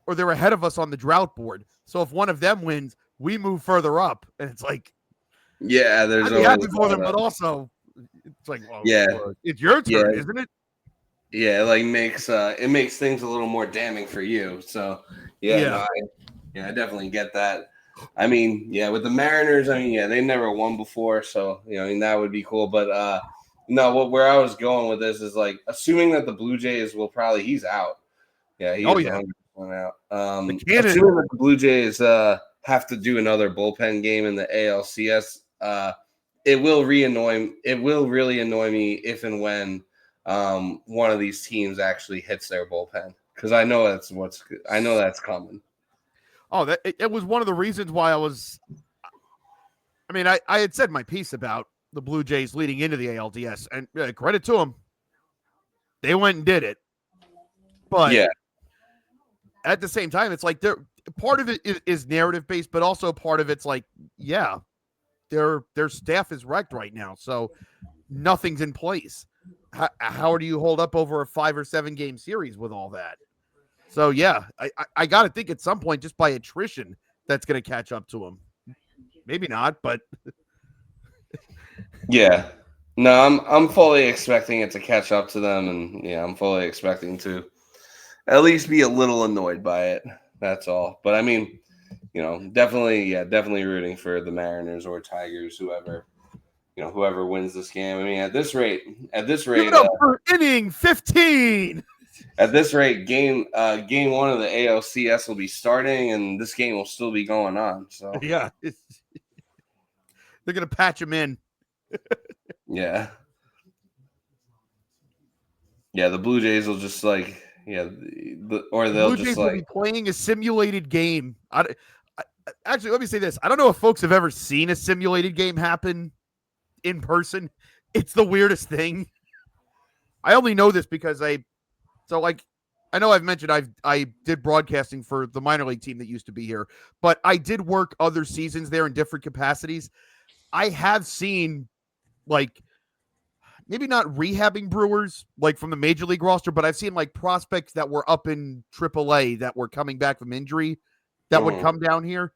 S2: or they're ahead of us on the drought board. So if one of them wins, we move further up, and it's like,
S1: yeah, there's
S2: I'd be happy for them, but also it's like, well,
S1: yeah,
S2: it's your turn, isn't it?
S1: Yeah, it like makes things a little more damning for you. So I definitely get that. I mean, yeah, with the Mariners, they never won before, so that would be cool. But no, where I was going with this is like assuming that the Blue Jays he's out. Yeah, he's 100% out. Assuming that the Blue Jays have to do another bullpen game in the ALCS, it will really annoy me if and when one of these teams actually hits their bullpen, because I know that's coming.
S2: Oh, it was one of the reasons why I had said my piece about the Blue Jays leading into the ALDS, and credit to them, they went and did it. But
S1: yeah,
S2: at the same time, it's like part of it is narrative based, but also part of it's like, yeah, their staff is wrecked right now, so nothing's in place. How do you hold up over a 5 or 7 game series with all that? So yeah, I got to think at some point, just by attrition, that's going to catch up to them. Maybe not, but
S1: yeah. No, I'm fully expecting it to catch up to them, and I'm fully expecting to at least be a little annoyed by it. That's all. But I mean, definitely rooting for the Mariners or Tigers, whoever wins this game. I mean, at this rate,
S2: give it up for inning 15.
S1: At this rate, game 1 of the ALCS will be starting, and this game will still be going on. So
S2: yeah, they're gonna patch him in.
S1: Yeah. The Blue Jays will just like they'll
S2: Blue Jays will be playing a simulated game. Actually, let me say this: I don't know if folks have ever seen a simulated game happen in person. It's the weirdest thing. I only know this because I know I've mentioned I did broadcasting for the minor league team that used to be here, but I did work other seasons there in different capacities. I have seen, like, maybe not rehabbing Brewers like from the major league roster, but I've seen like prospects that were up in AAA that were coming back from injury that would come down here,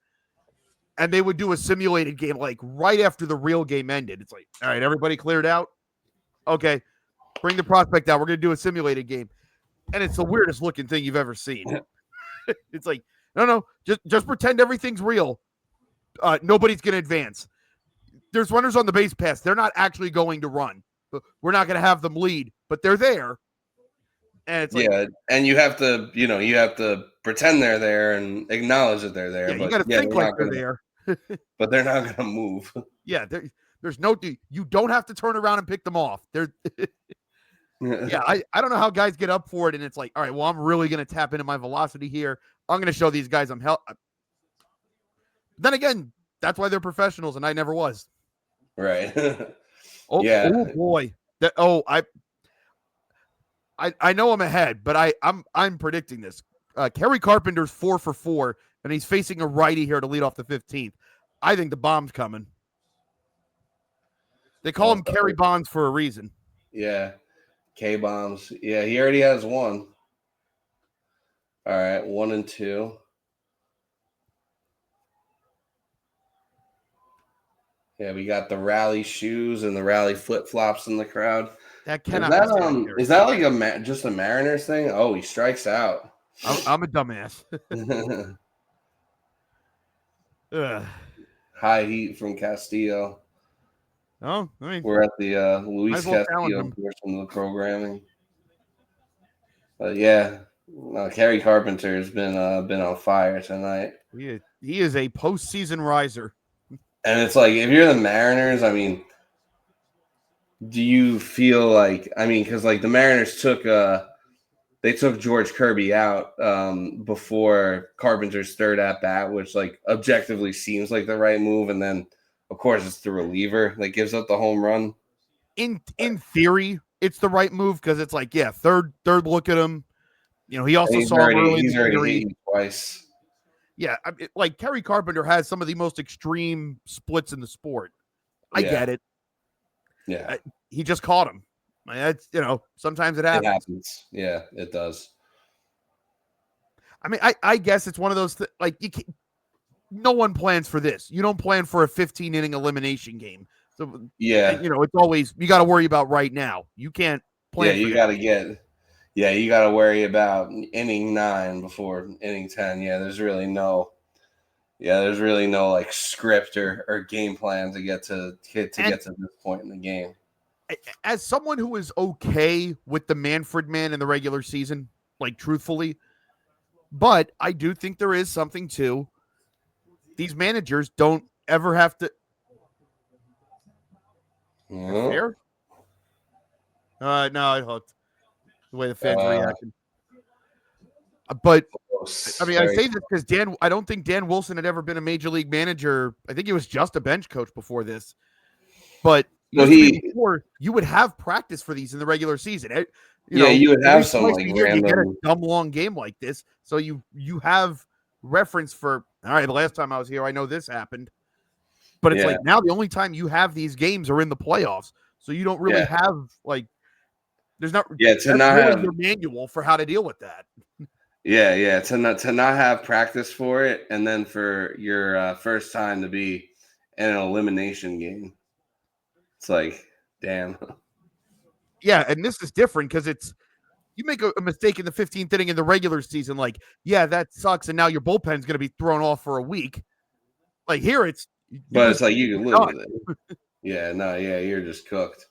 S2: and they would do a simulated game like right after the real game ended. It's like, all right, everybody cleared out. Okay, bring the prospect out. We're going to do a simulated game. And it's the weirdest looking thing you've ever seen. It's like, no, just pretend everything's real. Nobody's going to advance. There's runners on the base pass. They're not actually going to run. We're not going to have them lead, but they're there. And it's like,
S1: and you have to pretend they're there and acknowledge that they're there.
S2: Yeah, you got to think like they're there.
S1: But they're not going to move.
S2: Yeah, there's you don't have to turn around and pick them off. Yeah, I don't know how guys get up for it, and it's like, all right, well, I'm really going to tap into my velocity here. I'm going to show these guys I'm Then again, that's why they're professionals, and I never was.
S1: Right.
S2: Oh boy. I know I'm ahead, but I'm predicting this. Kerry Carpenter's 4 for 4, and he's facing a righty here to lead off the 15th. I think the bomb's coming. They call him Kerry Bonds for a reason.
S1: Yeah, K-Bombs. Yeah, he already has one. All right, 1 and 2. Yeah, we got the rally shoes and the rally flip-flops in the crowd.
S2: That cannot be said, Kerry.
S1: Is that like just a Mariners thing? Oh, he strikes out.
S2: I'm a dumbass.
S1: High heat from Castillo.
S2: Oh, I mean,
S1: we're at the Luis Castillo portion of the programming. But yeah, Kerry Carpenter has been on fire tonight.
S2: He is a postseason riser.
S1: And it's like, if you're the Mariners, I mean, do you feel like, because like the Mariners took George Kirby out before Carpenter's third at bat, which like objectively seems like the right move, and then of course it's the reliever that gives up the home run.
S2: In theory, it's the right move because it's like, yeah, third look at him. You know, he also saw him early.
S1: He's already hit you twice.
S2: Yeah, like Kerry Carpenter has some of the most extreme splits in the sport. I get it.
S1: Yeah,
S2: he just caught him. That's, sometimes it happens.
S1: It happens. Yeah, it does.
S2: I mean, I guess it's one of those like no one plans for this. You don't plan for a 15-inning elimination game. So
S1: yeah,
S2: it's always you got to worry about right now. You can't plan.
S1: Yeah, you got to worry about inning 9 before inning 10. Yeah, there's really no like script or game plan to get to this point in the game.
S2: As someone who is okay with the Manfred man in the regular season, like truthfully, but I do think there is something to these managers don't ever have to. Fair? No, I hooked the way the fans reacted. But I mean, I say this because I don't think Dan Wilson had ever been a major league manager. I think he was just a bench coach before this. But before you would have practice for these in the regular season.
S1: You would have some like random.
S2: You get a dumb long game like this, so you have reference for. All right, the last time I was here, I know this happened. But it's like now the only time you have these games are in the playoffs, so you don't really have like. There's not.
S1: To not have
S2: your manual for how to deal with that.
S1: Yeah. To not have practice for it, and then for your first time to be in an elimination game, it's like, damn.
S2: Yeah, and this is different because you make a mistake in the 15th inning in the regular season, like, yeah, that sucks, and now your bullpen's going to be thrown off for a week. Like here, it's
S1: like you can live with it. You're just cooked.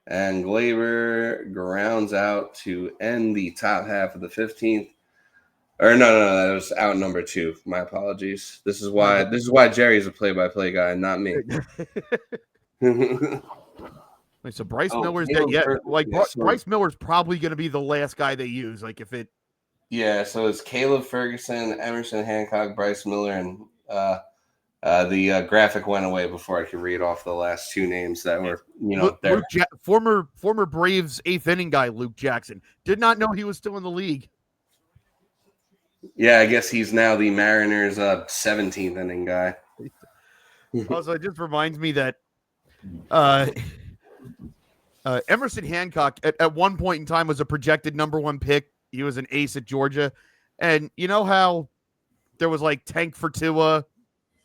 S1: And Glaber grounds out to end the top half of the 15th. Or no, that was out number 2. My apologies. This is why Jerry's a play-by-play guy, not me.
S2: So Bryce Miller's dead. Bryce Miller's probably going to be the last guy they use. Like if it.
S1: Yeah, so it's Caleb Ferguson, Emerson Hancock, Bryce Miller, and the graphic went away before I could read off the last 2 names that were, there.
S2: Former Braves 8th inning guy Luke Jackson. Did not know he was still in the league.
S1: Yeah, I guess he's now the Mariners' 17th inning guy.
S2: Also, it just reminds me that Emerson Hancock at one point in time was a projected number 1 pick. He was an ace at Georgia. And you know how there was like tank for Tua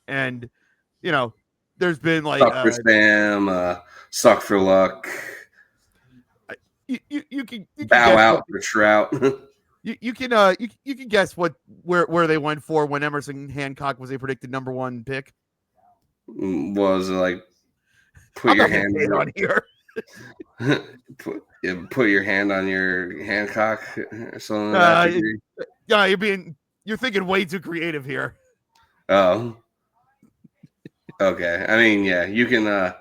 S2: and, there's been like
S1: suck for Sam, suck for luck.
S2: You can
S1: bow out for Trout.
S2: You can guess where they went for when Emerson Hancock was a predicted number 1 pick.
S1: Was it like put your hand on here? put your hand on your Hancock or something.
S2: You're thinking way too creative here.
S1: Oh, okay. I mean, you can.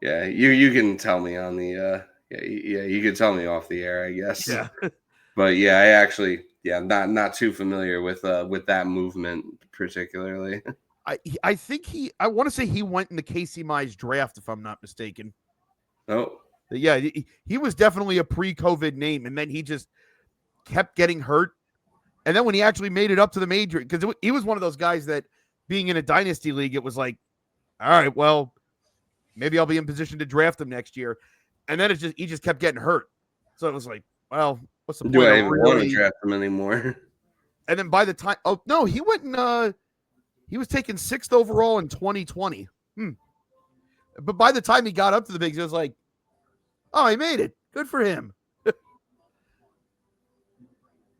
S1: You can tell me on the. You can tell me off the air, I guess.
S2: Yeah.
S1: But I actually, not too familiar with that movement particularly.
S2: I think I want to say he went in the Casey Mize draft, if I'm not mistaken.
S1: Oh.
S2: Yeah, he was definitely a pre-COVID name, and then he just kept getting hurt. And then when he actually made it up to the major, because he was one of those guys that being in a dynasty league, it was like, all right, well, maybe I'll be in position to draft him next year. And then he just kept getting hurt. So it was like, well, what's the
S1: Do
S2: point
S1: I
S2: of
S1: even want to
S2: really?
S1: draft him anymore?
S2: And then by the time, oh no, he went and he was taken 6th overall in 2020. But by the time he got up to the bigs, it was like, oh, he made it. Good for him.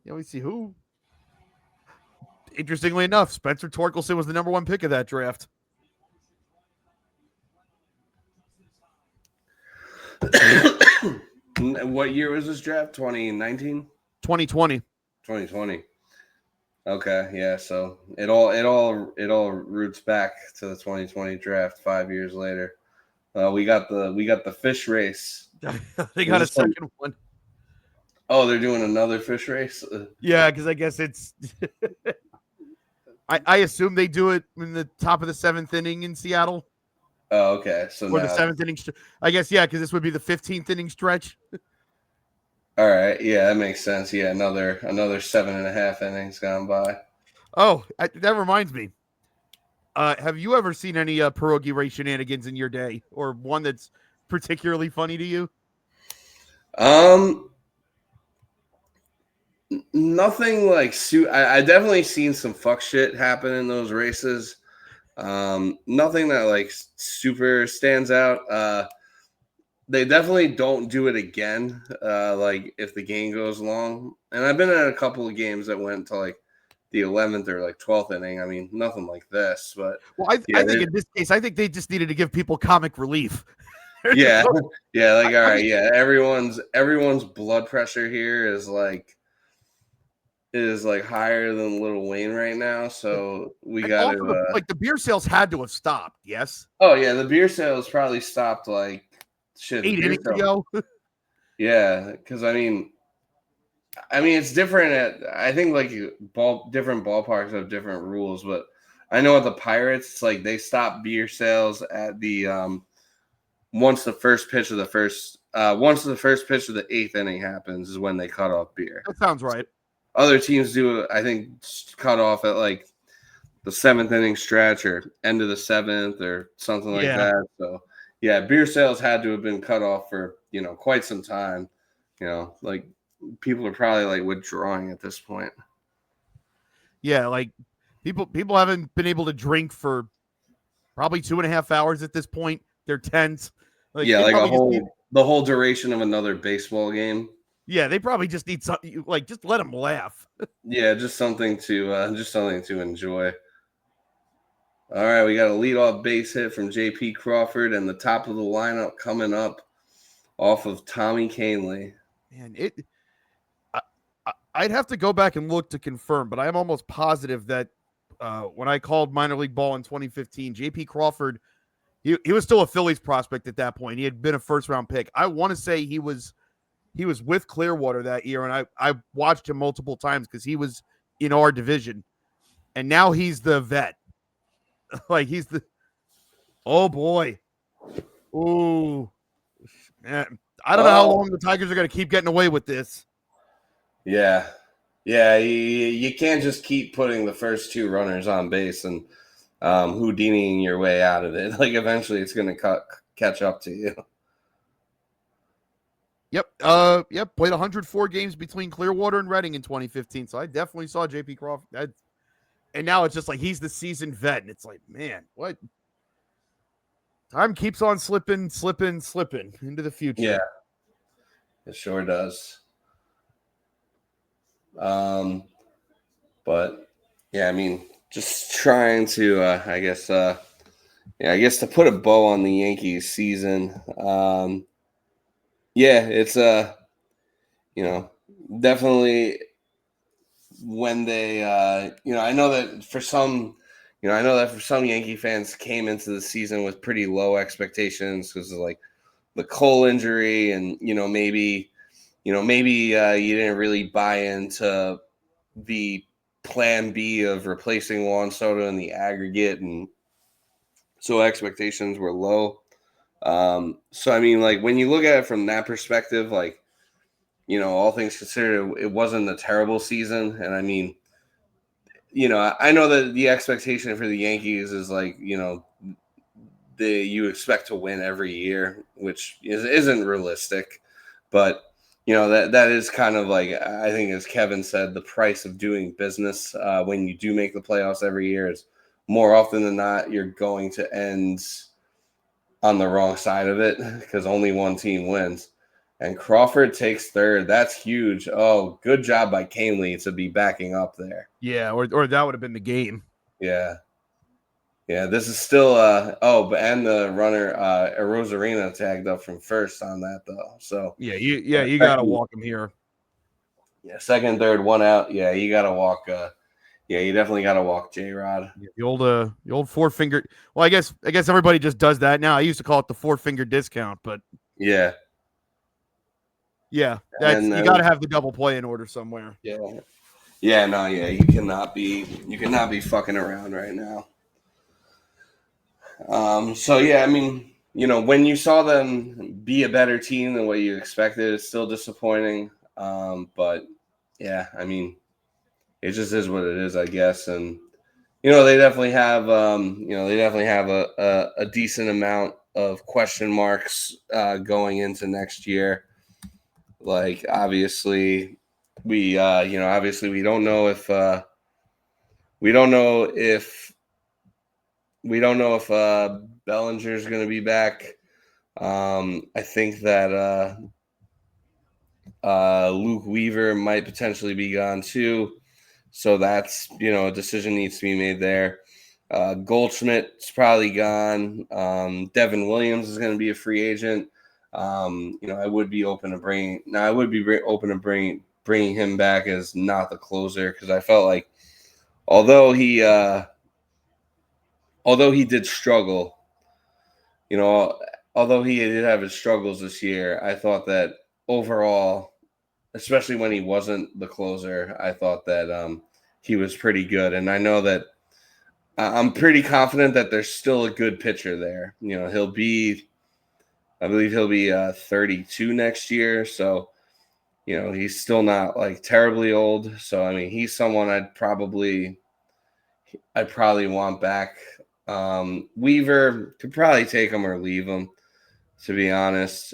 S2: Let me see who. Interestingly enough, Spencer Torkelson was the number 1 pick of that draft.
S1: What year was this draft? 2019?
S2: 2020.
S1: 2020. Okay, yeah. So it all roots back to the 2020 draft 5 years later. We got the fish race.
S2: They got a second one.
S1: Oh, they're doing another fish race?
S2: Yeah, because I guess it's I assume they do it in the top of the 7th inning in Seattle.
S1: Oh, okay. So
S2: or the 7th inning. I guess, yeah, because this would be the 15th inning stretch.
S1: All right. Yeah, that makes sense. Yeah, another 7.5 innings gone by.
S2: Oh, that reminds me. Have you ever seen any pierogi race shenanigans in your day, or one that's particularly funny to you?
S1: Nothing like I definitely seen some fuck shit happen in those races. Nothing that like super stands out. They definitely don't do it again. Like if the game goes long, and I've been at a couple of games that went to like the 11th or like 12th inning. I mean, nothing like this, but
S2: well, I think in this case, I think they just needed to give people comic relief.
S1: Yeah, yeah, like all right, yeah. Everyone's blood pressure here is like higher than Lil Wayne right now, so we got to
S2: like the beer sales had to have stopped. Yes.
S1: Oh yeah, the beer sales probably stopped like shit
S2: 8 innings ago.
S1: Yeah, because I mean it's different I think like different ballparks have different rules, but I know at the Pirates, it's like they stop beer sales at the once the first pitch of the 8th inning happens is when they cut off beer.
S2: That sounds right.
S1: Other teams do, I think, cut off at like the 7th inning stretch or end of the 7th or something like that. So yeah, beer sales had to have been cut off for quite some time. Like people are probably like withdrawing at this point.
S2: Yeah, like people haven't been able to drink for probably 2.5 hours at this point. They're tense.
S1: Like the whole duration of another baseball game.
S2: Yeah, they probably just need something like just let them laugh.
S1: Yeah, just something to enjoy. All right, we got a leadoff base hit from J.P. Crawford, and the top of the lineup coming up off of Tommy Kahnle.
S2: Man, I'd have to go back and look to confirm, but I'm almost positive that when I called minor league ball in 2015, J.P. Crawford, he was still a Phillies prospect at that point. He had been a first-round pick. I want to say he was with Clearwater that year, and I watched him multiple times because he was in our division, and now he's the vet. Like he's the oh boy. Ooh. Man. I don't know how long the Tigers are going to keep getting away with this.
S1: Yeah. Yeah, you can't just keep putting the first 2 runners on base and Houdiniing your way out of it. Like eventually it's going to catch up to you.
S2: Yep. Played 104 games between Clearwater and Reading in 2015. So I definitely saw JP Crawford. And now it's just like he's the seasoned vet. And it's like, man, what? Time keeps on slipping into the future.
S1: Yeah. It sure does. But yeah, I mean, just trying to, I guess to put a bow on the Yankees season. Yeah, it's definitely when they, I know that for some Yankee fans came into the season with pretty low expectations because of like the Cole injury, and maybe you didn't really buy into the plan B of replacing Juan Soto in the aggregate, and so expectations were low. So I mean, like when you look at it from that perspective, like all things considered, it wasn't a terrible season, and I mean, I know that the expectation for the Yankees is like you expect to win every year, which isn't realistic. But that is kind of like, I think, as Kevin said, the price of doing business when you do make the playoffs every year is more often than not you're going to end on the wrong side of it because only one team wins. And Crawford takes third. That's huge. Oh, good job by Canely to be backing up there.
S2: Yeah, or that would have been the game.
S1: Yeah. Yeah, this is still and the runner Rosarina tagged up from first on that though. So
S2: you gotta walk him here.
S1: Yeah, second, third, one out. Yeah, you gotta walk you definitely gotta walk J-Rod.
S2: Yeah, the old 4-finger. Well, I guess everybody just does that now. I used to call it the 4-finger discount, but
S1: yeah.
S2: Yeah, you gotta have the double play in order somewhere.
S1: Yeah. Yeah, no, yeah. You cannot be fucking around right now. So yeah, I mean, when you saw them be a better team than what you expected, it's still disappointing. But yeah, I mean, it just is what it is, I guess. And they definitely have a decent amount of question marks going into next year. Like obviously, we don't know if Bellinger's going to be back. I think that Luke Weaver might potentially be gone too. So that's, a decision needs to be made there. Goldschmidt's probably gone. Devin Williams is going to be a free agent. I would be open to bringing him back as not the closer because I felt like although he did struggle, although he did have his struggles this year, I thought that overall, especially when he wasn't the closer, I thought that he was pretty good. And I know that I'm pretty confident that there's still a good pitcher there. I believe he'll be 32 next year. So, he's still not like terribly old. So, I mean, he's someone I'd probably want back. Weaver could probably take him or leave him, to be honest.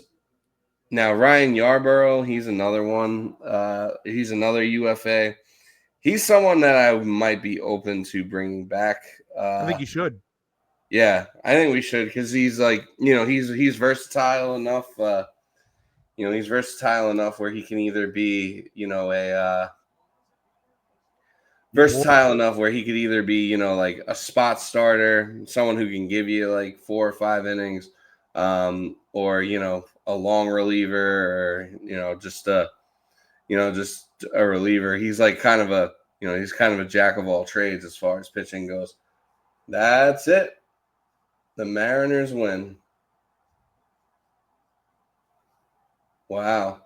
S1: Now, Ryan Yarborough, he's another one. He's another UFA. He's someone that I might be open to bringing back.
S2: I think you should.
S1: Yeah, I think we should because he's like, he's versatile enough. He's versatile enough where he can either be, like a spot starter, someone who can give you like 4 or 5 innings, or a long reliever, or just a reliever. He's like kind of a jack of all trades as far as pitching goes. That's it. The Mariners win. Wow.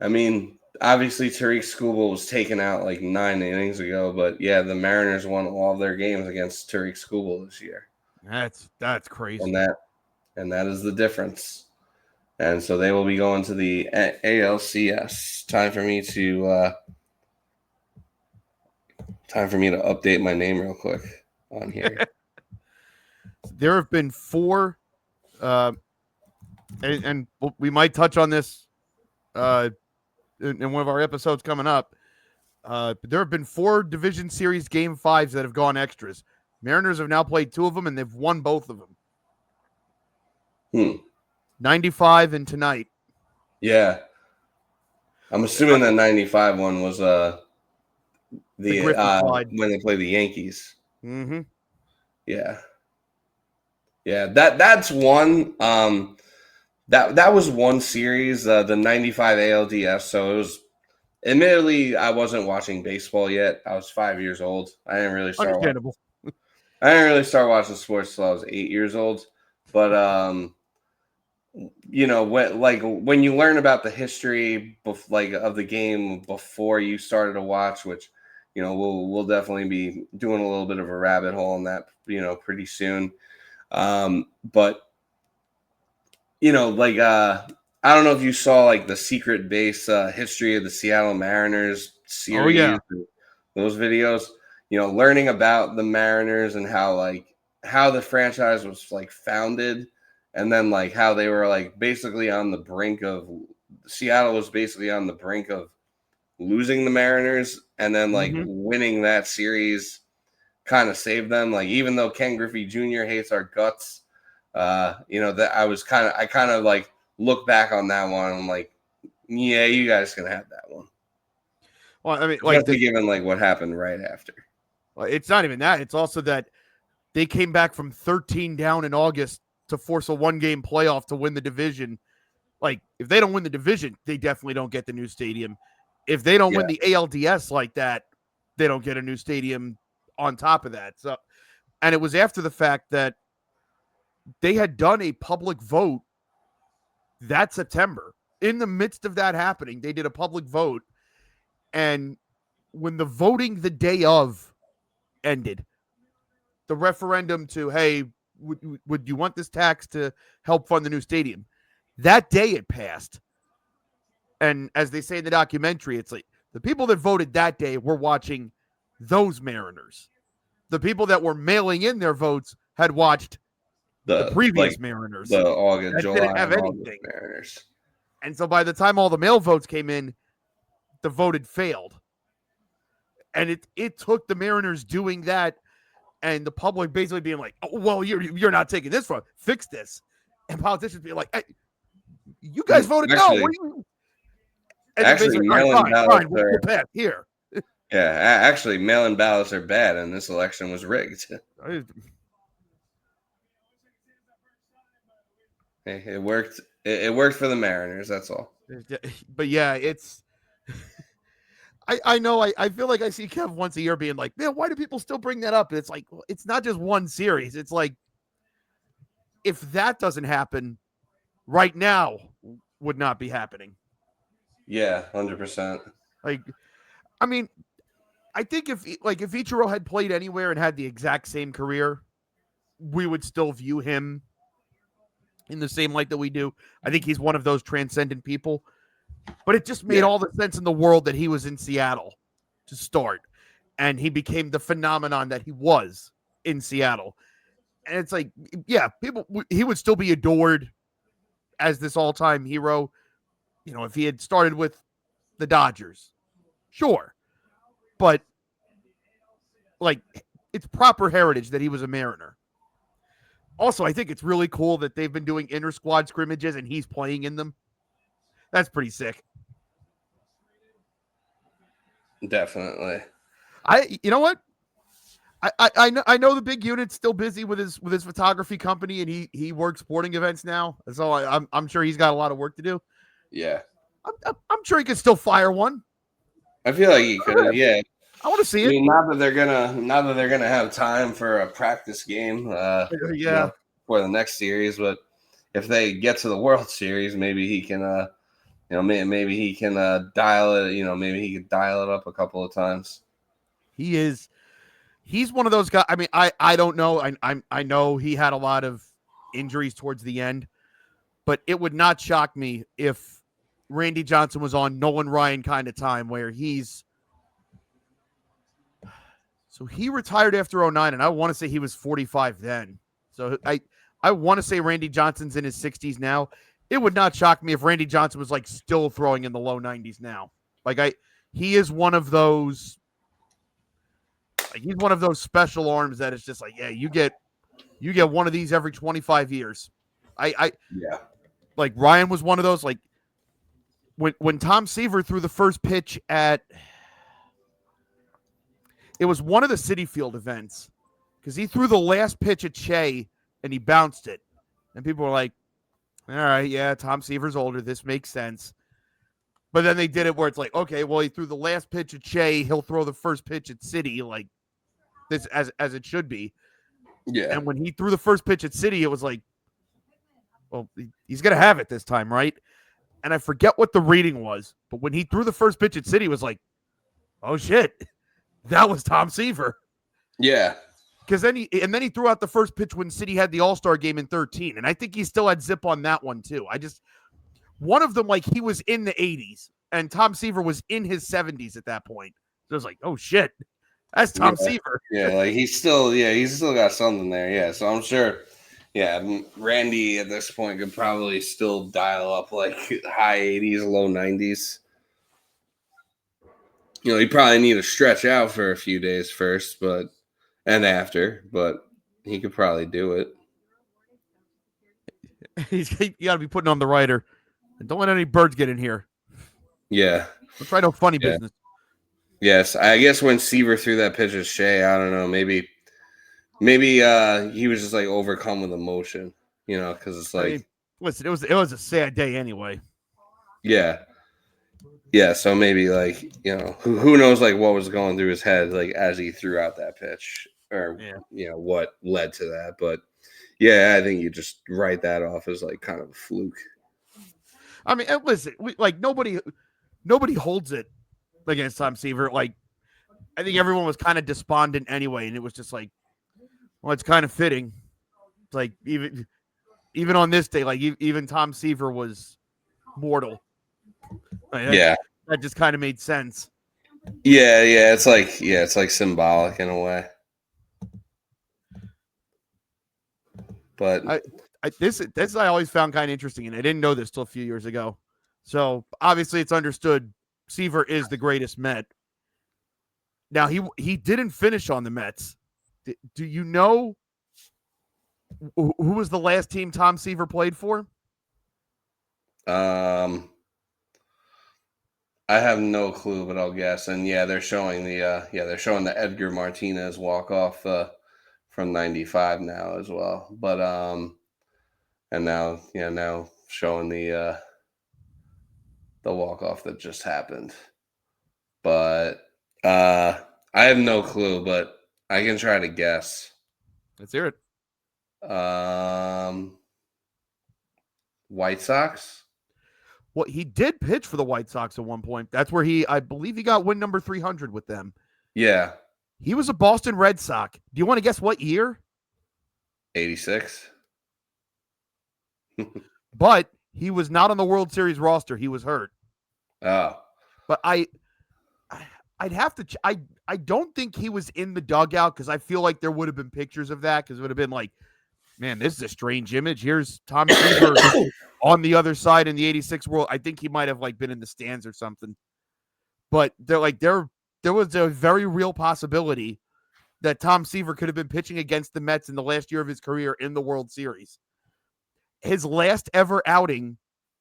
S1: I mean, obviously Tariq Skubal was taken out like 9 innings ago, but yeah, the Mariners won all of their games against Tariq Skubal this year.
S2: That's crazy.
S1: And that is the difference. And so they will be going to the ALCS. Time for me to update my name real quick on here.
S2: There have been 4, and we might touch on this in one of our episodes coming up. But there have been 4 Division Series Game 5s that have gone extras. Mariners have now played 2 of them, and they've won both of them. 95 and tonight.
S1: Yeah. I'm assuming that 95 one was the when they played the Yankees.
S2: Mm-hmm.
S1: Yeah. Yeah, that's one. That was one series, the 95 ALDS. So it was. Admittedly, I wasn't watching baseball yet. I was 5 years old. I didn't really start.
S2: Understandable.
S1: I didn't really start watching sports till I was 8 years old. But when you learn about the history of the game before you started to watch, which we'll definitely be doing a little bit of a rabbit hole on that pretty soon. But I don't know if you saw like the secret base history of the Seattle Mariners series.
S2: Oh, yeah.
S1: Those videos, learning about the Mariners and how like how the franchise was like founded, and then like how they were like basically on the brink of Seattle was basically on the brink of losing the Mariners, and then like winning that series kind of saved them. Like even though Ken Griffey Jr. hates our guts, that I kind of like look back on that one and I'm like, yeah, you guys can have that one.
S2: Well, I mean,
S1: especially given like what happened right after.
S2: Well, it's not even that. It's also that they came back from 13 down in August to force a 1-game playoff to win the division. Like, if they don't win the division, they definitely don't get the new stadium. If they don't win the ALDS like that, they don't get a new stadium on top of that. So, and it was after the fact that they had done a public vote that September. In the midst of that happening, they did a public vote. And when the voting the day of ended, the referendum to, hey, would you want this tax to help fund the new stadium? That day it passed. And as they say in the documentary, it's like the people that voted that day were watching those Mariners. The people that were mailing in their votes had watched the previous Mariners.
S1: The August,
S2: that
S1: July,
S2: didn't have
S1: and
S2: anything.
S1: August Mariners.
S2: And so by the time all the mail votes came in, the vote had failed. And it took the Mariners doing that and the public basically being like, oh, well, you're not taking this from, fix this. And politicians being like, hey, you guys voted no. What are you? And
S1: actually, mail-in ballots
S2: we'll pass here.
S1: Yeah, actually, mail-in ballots are bad, and this election was rigged. It worked. It worked for the Mariners. That's all.
S2: But yeah, it's. I know. I feel like I see Kev once a year being like, man, why do people still bring that up? And it's like, well, it's not just one series. It's like, if that doesn't happen, right now would not be happening.
S1: Yeah, 100%.
S2: Like, I mean, I think if Ichiro had played anywhere and had the exact same career, we would still view him in the same light that we do. I think he's one of those transcendent people. But it just made all the sense in the world that he was in Seattle to start. And he became the phenomenon that he was in Seattle. And it's like, yeah, he would still be adored as this all-time hero. You know, if he had started with the Dodgers, sure. But, like, it's proper heritage that he was a Mariner. Also, I think it's really cool that they've been doing inter-squad scrimmages and he's playing in them. That's pretty sick.
S1: Definitely.
S2: You know what? I know the big unit's still busy with his photography company and he works sporting events now. So I'm sure he's got a lot of work to do.
S1: Yeah.
S2: I'm sure he could still fire one.
S1: I feel like he could. Yeah.
S2: I want to see it.
S1: I mean, not that they're gonna have time for a practice game. For the next series, but if they get to the World Series, maybe he can. Maybe he can dial it. Maybe he could dial it up a couple of times.
S2: He's one of those guys. I mean, I don't know. I know he had a lot of injuries towards the end, but it would not shock me if Randy Johnson was on Nolan Ryan kind of time where he's. So he retired after 2009, and I want to say he was 45 then. So I want to say Randy Johnson's in his 60s now. It would not shock me if Randy Johnson was like still throwing in the low 90s now. He is one of those. He's one of those special arms that is just like, yeah, you get one of these every 25 years. Like Ryan was one of those. Like when Tom Seaver threw the first pitch at. It was one of the Citi Field events because he threw the last pitch at Shea and he bounced it. And people were like, all right, yeah, Tom Seaver's older. This makes sense. But then they did it where it's like, okay, well, he threw the last pitch at Shea. He'll throw the first pitch at Citi, like this as it should be.
S1: Yeah.
S2: And when he threw the first pitch at Citi, it was like, well, he's going to have it this time, right? And I forget what the reading was. But when he threw the first pitch at Citi, it was like, oh, shit. That was Tom Seaver.
S1: Yeah.
S2: Because then he threw out the first pitch when Citi had the All-Star game in 2013. And I think he still had zip on that one, too. One of them, like, he was in the 80s. And Tom Seaver was in his 70s at that point. So it was like, oh, shit. That's
S1: Yeah,
S2: Tom Seaver.
S1: yeah, like he's still got something there. Yeah, so I'm sure. Yeah, Randy at this point could probably still dial up like high 80s, low 90s. He probably need to stretch out for a few days first, and after, but he could probably do it.
S2: You got to be putting on the writer. And don't let any birds get in here.
S1: Yeah.
S2: Don't try no funny
S1: Yeah.
S2: business.
S1: Yes, I guess when Seaver threw that pitch at Shea, I don't know, maybe he was just like overcome with emotion, because it's
S2: I
S1: like,
S2: mean, listen, it was a sad day anyway.
S1: yeah, yeah. So maybe like who knows like what was going through his head like as he threw out that pitch or what led to that, but yeah, I think you just write that off as like kind of a fluke.
S2: I mean, listen, nobody holds it against Tom Seaver. Like, I think everyone was kind of despondent anyway, and it was just like, well, it's kind of fitting. It's like even on this day, like even Tom Seaver was mortal. Like, that just kind of made sense.
S1: Yeah, it's like symbolic in a way. But
S2: this I always found kind of interesting, and I didn't know this till a few years ago. So obviously, it's understood Seaver is the greatest Met. Now he didn't finish on the Mets. Do you know who was the last team Tom Seaver played for?
S1: I have no clue, but I'll guess. And yeah, they're showing the Edgar Martinez walk off from '95 now as well. But and now showing the walk off that just happened. But I have no clue, but I can try to guess.
S2: Let's hear it.
S1: White Sox.
S2: Well, he did pitch for the White Sox at one point. That's where I believe he got win number 300 with them.
S1: Yeah.
S2: He was a Boston Red Sox. Do you want to guess what year?
S1: 86.
S2: But he was not on the World Series roster. He was hurt.
S1: Oh.
S2: But I'd have to. I don't think he was in the dugout because I feel like there would have been pictures of that because it would have been like, man, this is a strange image. Here's Tom Seaver on the other side in the 86 World. I think he might have like been in the stands or something. But there was a very real possibility that Tom Seaver could have been pitching against the Mets in the last year of his career in the World Series. His last ever outing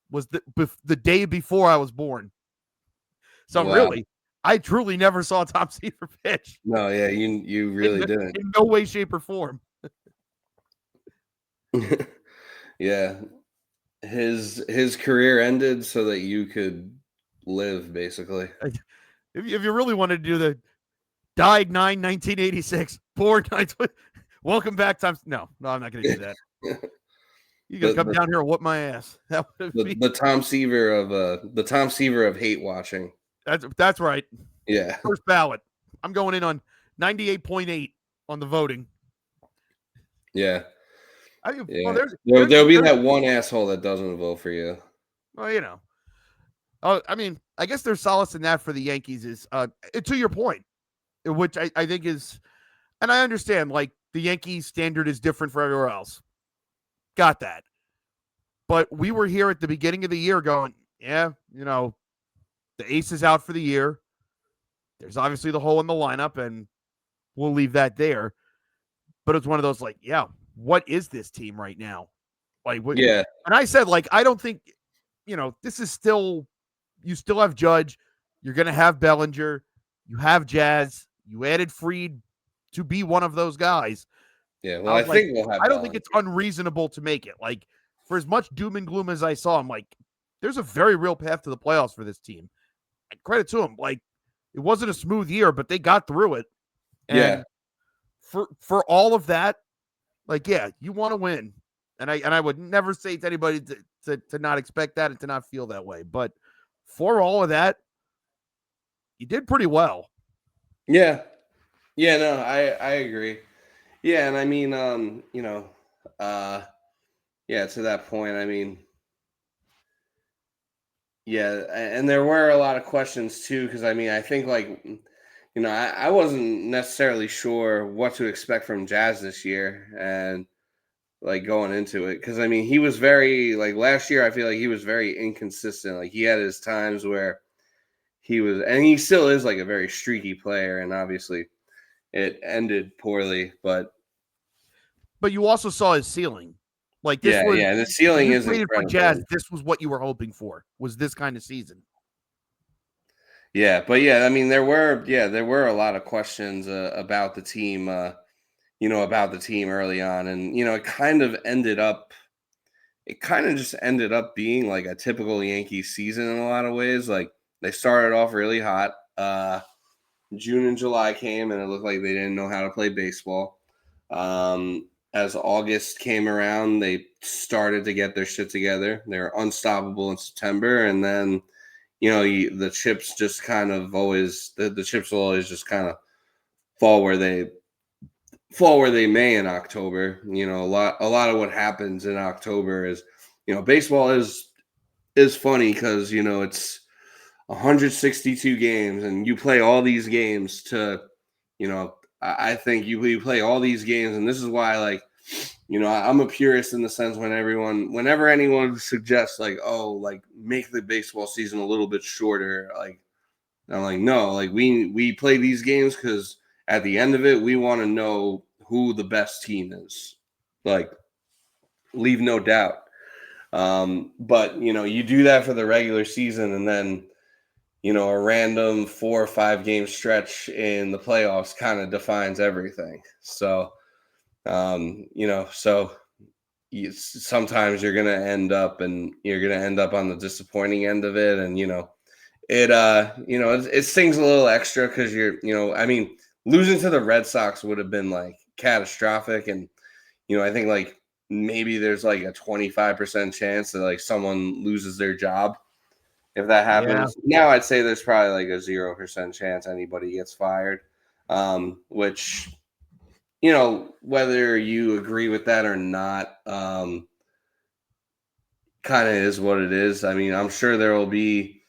S2: was the day before I was born. So really, I truly never saw Tom Seaver pitch.
S1: No, yeah, you really didn't.
S2: In no way, shape, or form.
S1: Yeah. His career ended so that you could live, basically.
S2: If you really wanted to do the died 1986, born 9, welcome back, Tom. No, I'm not going to do that. You got to come down here and whoop my ass. That would be
S1: the Tom Seaver of hate watching.
S2: That's right.
S1: Yeah.
S2: First ballot. I'm going in on 98.8 on the voting.
S1: Yeah.
S2: Well,
S1: there'll be that one asshole that doesn't vote for you.
S2: Well, I mean, I guess there's solace in that for the Yankees is to your point, which I think is, and I understand like the Yankees standard is different for everywhere else. Got that. But we were here at the beginning of the year going, yeah, the ace is out for the year. There's obviously the hole in the lineup, and we'll leave that there. But it's one of those like, yeah, what is this team right now? Like, what?
S1: Yeah.
S2: And I said, like, I don't think, this is still, you still have Judge. You're going to have Bellinger. You have Jazz. You added Fried to be one of those guys.
S1: Yeah, well, I think we'll have
S2: I don't think it's unreasonable to make it. Like, for as much doom and gloom as I saw, I'm like, there's a very real path to the playoffs for this team. And credit to them. Like, it wasn't a smooth year, but they got through it. And for all of that, like, yeah, you want to win. And I would never say to anybody to not expect that and to not feel that way. But for all of that, you did pretty well.
S1: Yeah. Yeah, no, I agree. Yeah, and I mean, yeah, to that point, I mean, yeah, and there were a lot of questions too, because I mean, I think like, I wasn't necessarily sure what to expect from Jazz this year, and like going into it, because I mean, he was very like last year. I feel like he was very inconsistent. Like he had his times where he was, and he still is like a very streaky player, and obviously it ended poorly. But
S2: But you also saw his ceiling. Like this
S1: yeah,
S2: was
S1: yeah, the
S2: when
S1: ceiling
S2: you
S1: is
S2: traded for
S1: incredible.
S2: Jazz, this was what you were hoping for. Was this kind of season.
S1: Yeah, but yeah, I mean, there were a lot of questions about the team. About the team early on, and it kind of just ended up being like a typical Yankees season in a lot of ways. Like they started off really hot. June and July came, and it looked like they didn't know how to play baseball. As August came around, they started to get their shit together. They were unstoppable in September, and then the chips just kind of always the chips will always just kind of fall where they may in October. A lot of what happens in October is, baseball is funny because it's 162 games, and you play all these games to, I think you play all these games, and this is why, like, I'm a purist in the sense whenever anyone suggests like, oh, like make the baseball season a little bit shorter, like I'm like, no, like we play these games because at the end of it, we want to know who the best team is. Like, leave no doubt. But you do that for the regular season, and then a random 4 or 5 game stretch in the playoffs kind of defines everything. So, so sometimes you're gonna end up on the disappointing end of it, and it stings a little extra because I mean, losing to the Red Sox would have been like catastrophic, and I think like maybe there's like a 25% chance that like someone loses their job if that
S2: Yeah.
S1: happens. Now I'd say there's probably like a 0% chance anybody gets fired, which whether you agree with that or not, kind of is what it is. I mean, I'm sure there will be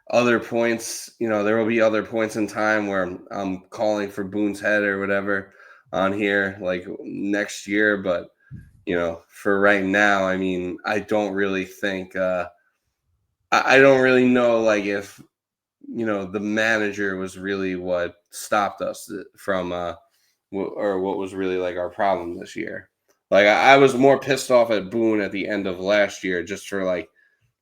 S1: other points. There will be other points in time where I'm calling for Boone's head or whatever on here, like next year. But for right now, I mean, I don't really think. I don't really know, like if the manager was really what stopped us from or what was really like our problem this year. Like I was more pissed off at Boone at the end of last year just for like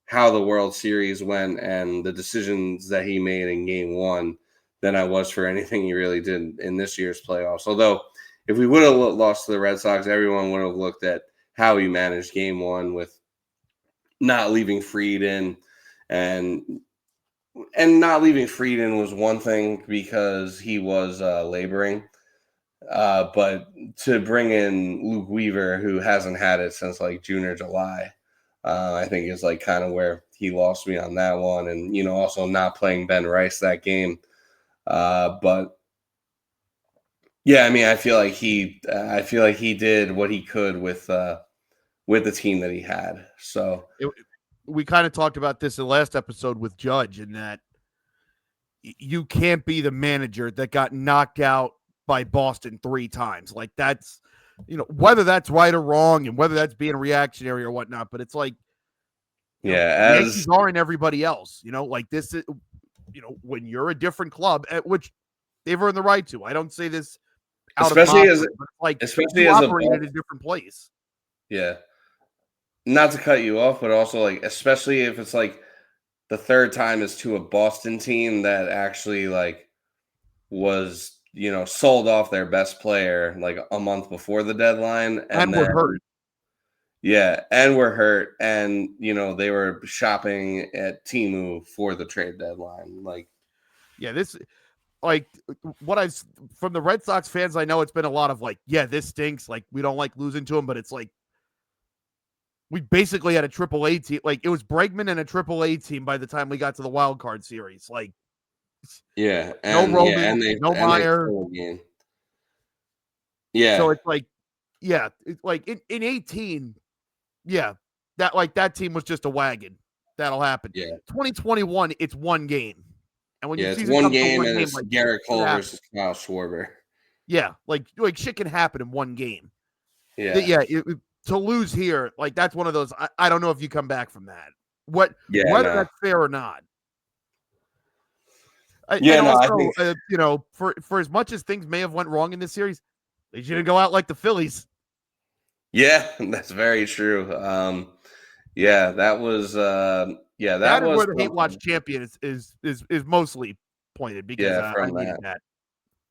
S1: how the World Series went and the decisions that he made in game one than I was for anything he really did in this year's playoffs. Although if we would have lost to the Red Sox, everyone would have looked at how he managed game one with not leaving Fried in, and not leaving Frieden was one thing because he was laboring. But to bring in Luke Weaver, who hasn't had it since like June or July, I think is like kind of where he lost me on that one. And, also not playing Ben Rice that game. But yeah, I mean, I feel like he did what he could with the team that he had. So
S2: We kind of talked about this in the last episode with Judge, in that you can't be the manager that got knocked out by Boston 3 times. Like that's, whether that's right or wrong and whether that's being reactionary or whatnot, but it's like,
S1: yeah,
S2: Yankees aren't everybody else, like this is, when you're a different club, at which they've earned the right to. I don't say this out of
S1: especially as
S2: mockery, but it's like
S1: especially
S2: you
S1: as a
S2: operate at a different place.
S1: yeah. Not to cut you off, but also like especially if it's like the third time is to a Boston team that actually like was sold off their best player like a month before the deadline, and
S2: And we're
S1: then
S2: hurt.
S1: and were hurt, and they were shopping at Temu for the trade deadline. Like
S2: Yeah, this, like, what I've from the Red Sox fans, I know it's been a lot of like, yeah, this stinks. Like, we don't like losing to them, but it's like we basically had a triple A team. Like, it was Bregman and a triple A team by the time we got to the wild card series. Like,
S1: yeah,
S2: no
S1: and
S2: Roman,
S1: they
S2: no Meyer.
S1: stole a game.
S2: So
S1: Yeah,
S2: it's like, yeah, it's like in 18, yeah, that team was just a wagon. That'll happen.
S1: yeah,
S2: 2021, it's one game. And when your
S1: Yeah, it's
S2: season
S1: one
S2: comes to
S1: game
S2: one
S1: and
S2: game,
S1: it's
S2: like
S1: Garrett
S2: shit
S1: Cole
S2: happens.
S1: versus Kyle Schwarber.
S2: Yeah, like shit can happen in one game.
S1: Yeah.
S2: To lose here, like that's one of those. I don't know if you come back from that.
S1: Yeah,
S2: Whether
S1: no.
S2: that's fair or not.
S1: Yeah,
S2: And
S1: no, I
S2: also,
S1: think
S2: for as much as things may have went wrong in this series, they didn't go out like the Phillies.
S1: yeah, that's very true. Yeah, that was
S2: That is where the hate watch
S1: something.
S2: champion is mostly pointed because
S1: Yeah,
S2: I
S1: from
S2: needed
S1: that.
S2: that.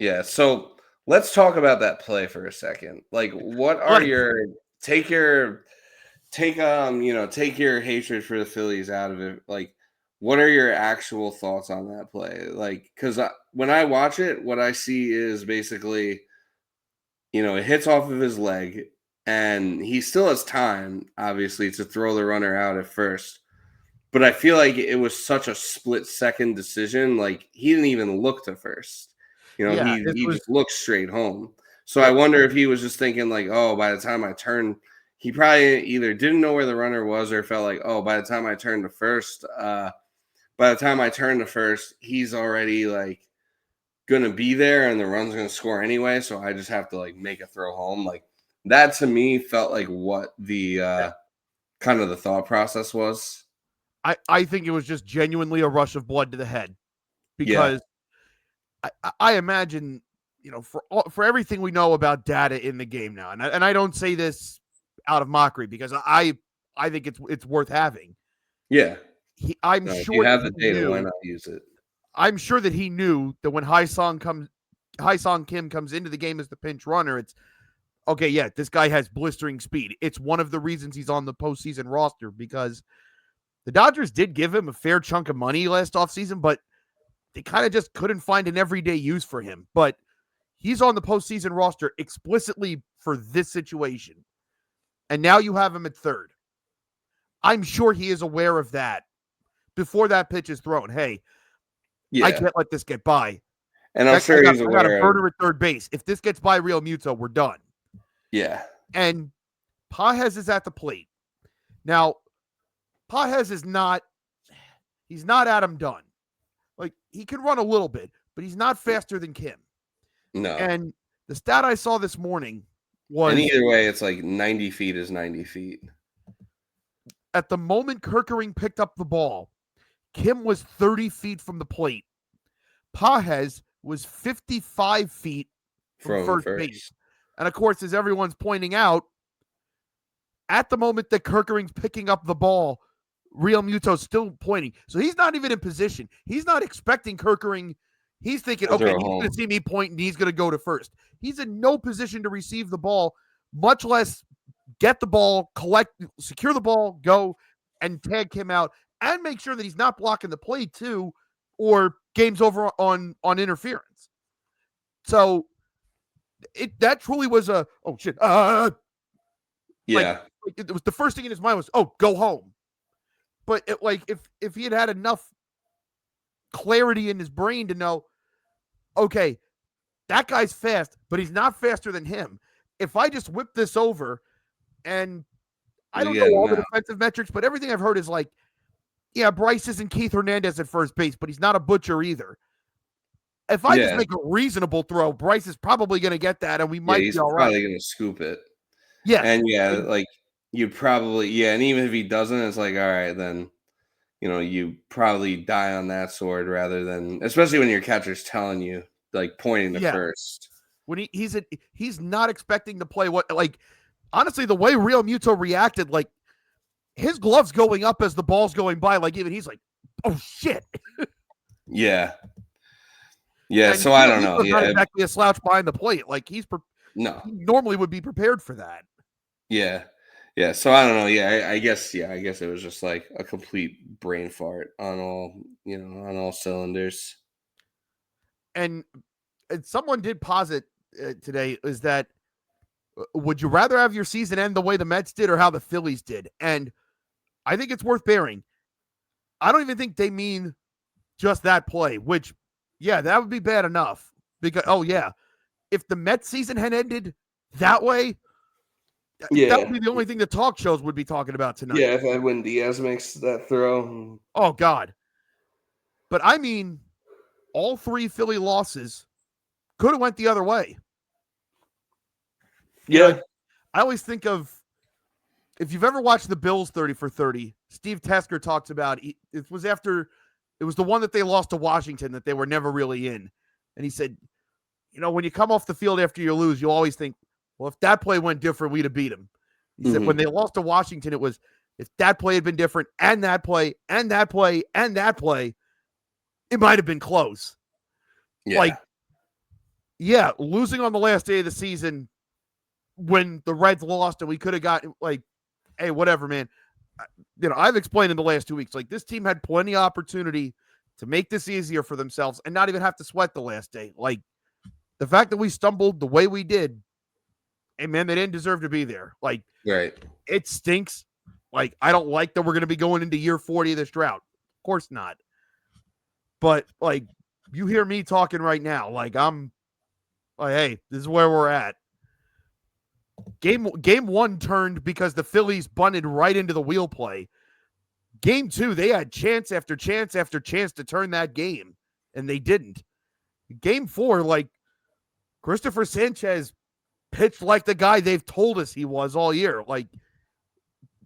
S1: Yeah, so let's talk about that play for a second. Like, what are
S2: Let's.
S1: your take take your hatred for the Phillies out of it. Like, what are your actual thoughts on that play? Like, because when I watch it, what I see is basically, it hits off of his leg, and he still has time, obviously, to throw the runner out at first. But I feel like it was such a split second decision. Like, he didn't even look to first.
S2: Yeah, this
S1: He
S2: was.
S1: just looked straight home. So I
S2: It,
S1: wonder if he was just thinking like, oh, by the time I turn, he probably either didn't know where the runner was or felt like, oh, by the time I turn to first, he's already like gonna be there and the run's gonna score anyway. So I just have to like make a throw home. Like that to me felt like what the
S2: yeah,
S1: kind of the thought process was.
S2: I think it was just genuinely a rush of blood to the head
S1: Yeah.
S2: because I imagine for everything we know about data in the game now, and I don't say this out of mockery because I think it's worth having.
S1: Yeah.
S2: I'm
S1: No, if you
S2: sure that
S1: have the
S2: he
S1: data, why
S2: knew.
S1: not use it?
S2: I'm sure that he knew that when Hai Song Kim comes into the game as the pinch runner, it's okay. Yeah, this guy has blistering speed. It's one of the reasons he's on the postseason roster because the Dodgers did give him a fair chunk of money last offseason, but they kind of just couldn't find an everyday use for him. But he's on the postseason roster explicitly for this situation. And now you have him at third. I'm sure he is aware of that before that pitch is thrown. Hey, I
S1: Yeah.
S2: can't let this get by.
S1: And I'm sure he's
S2: I got a
S1: aware of
S2: burner at third base. If this gets by Real Muto, we're done.
S1: yeah.
S2: And Pages is at the plate. Now, Pages is he's not Adam Dunn. Like, he can run a little bit, but he's not faster than Kim.
S1: No.
S2: And the stat I saw this morning
S1: And
S2: was
S1: either way, it's like 90 feet is 90 feet.
S2: at the moment Kerkering picked up the ball, Kim was 30 feet from the plate. Pages was 55 feet from first base. And of course, as everyone's pointing out, at the moment that Kerkering's picking up the ball, Real Muto's still pointing. So he's not even in position. He's not expecting Kerkering. He's thinking, okay, he's going to see me point and he's going to go to first. He's in no position to receive the ball, much less get the ball, secure the ball, go and tag him out and make sure that he's not blocking the play too, or game's over on interference. So that truly was a oh shit.
S1: Yeah.
S2: Like it was the first thing in his mind was, oh, go home. But if he had enough clarity in his brain to know, okay, that guy's fast, but he's not faster than him. If I just whip this over, and I don't know all the defensive metrics, but everything I've heard is like, yeah, Bryce isn't Keith Hernandez at first base, but he's not a butcher either. If I just make a reasonable throw, Bryce is probably going to get that, and we might be all right.
S1: Probably going to scoop it.
S2: Yeah.
S1: And like you probably, and even if he doesn't, it's like, all right, then, you probably die on that sword rather than, especially when your catcher's telling you, like pointing to first.
S2: When he's not expecting to play honestly, the way Real Muto reacted, like his glove's going up as the ball's going by, like even he's like, oh shit.
S1: Yeah. Yeah,
S2: and
S1: so I don't know.
S2: Not exactly a slouch behind the plate. Like he normally would be prepared for that.
S1: Yeah. Yeah. So I don't know. Yeah, I guess it was just like a complete brain fart on all cylinders.
S2: And someone did posit today is that would you rather have your season end the way the Mets did or how the Phillies did? And I think it's worth bearing. I don't even think they mean just that play, which, yeah, that would be bad enough. Because, if the Mets season had ended that way, that would be the only thing the talk shows would be talking about tonight.
S1: Yeah, if Edwin Diaz makes that throw.
S2: Oh, God. But I mean, all 3 Philly losses could have went the other way.
S1: Yeah.
S2: I always think of, if you've ever watched the Bills 30 for 30, Steve Tesker talks about, it was the one that they lost to Washington that they were never really in. And he said, when you come off the field after you lose, you always think, well, if that play went different, we'd have beat them. He said when they lost to Washington, it was, if that play had been different and that play and that play and that play, it might have been close. Yeah. Losing on the last day of the season when the Reds lost and we could have gotten, hey, whatever, man. I've explained in the last 2 weeks, this team had plenty of opportunity to make this easier for themselves and not even have to sweat the last day. The fact that we stumbled the way we did, hey, man, they didn't deserve to be there.
S1: Right.
S2: It stinks. I don't like that we're going to be going into year 40 of this drought. Of course not. But, you hear me talking right now. I'm hey, this is where we're at. Game 1 turned because the Phillies bunted right into the wheel play. Game 2, they had chance after chance after chance to turn that game, and they didn't. Game 4, Christopher Sanchez pitched like the guy they've told us he was all year.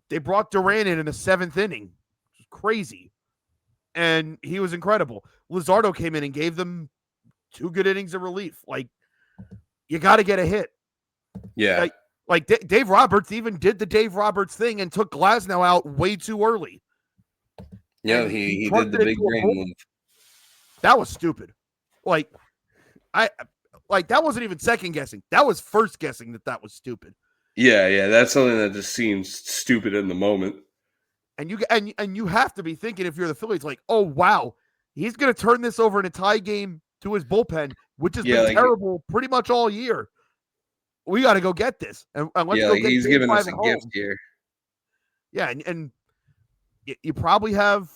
S2: They brought Duran in the 7th inning. It was crazy. And he was incredible. Luzardo came in and gave them 2 good innings of relief. You got to get a hit.
S1: Yeah.
S2: Dave Roberts even did the Dave Roberts thing and took Glasnow out way too early.
S1: Yeah, he did the big brain move.
S2: That was stupid. That wasn't even second guessing. That was first guessing that was stupid.
S1: Yeah, that's something that just seems stupid in the moment.
S2: And you have to be thinking, if you're the Phillies, oh wow, he's going to turn this over in a tie game to his bullpen, which has been terrible pretty much all year. We got to go get this, and let's go get.
S1: He's giving us a gift here.
S2: Yeah, and you probably have.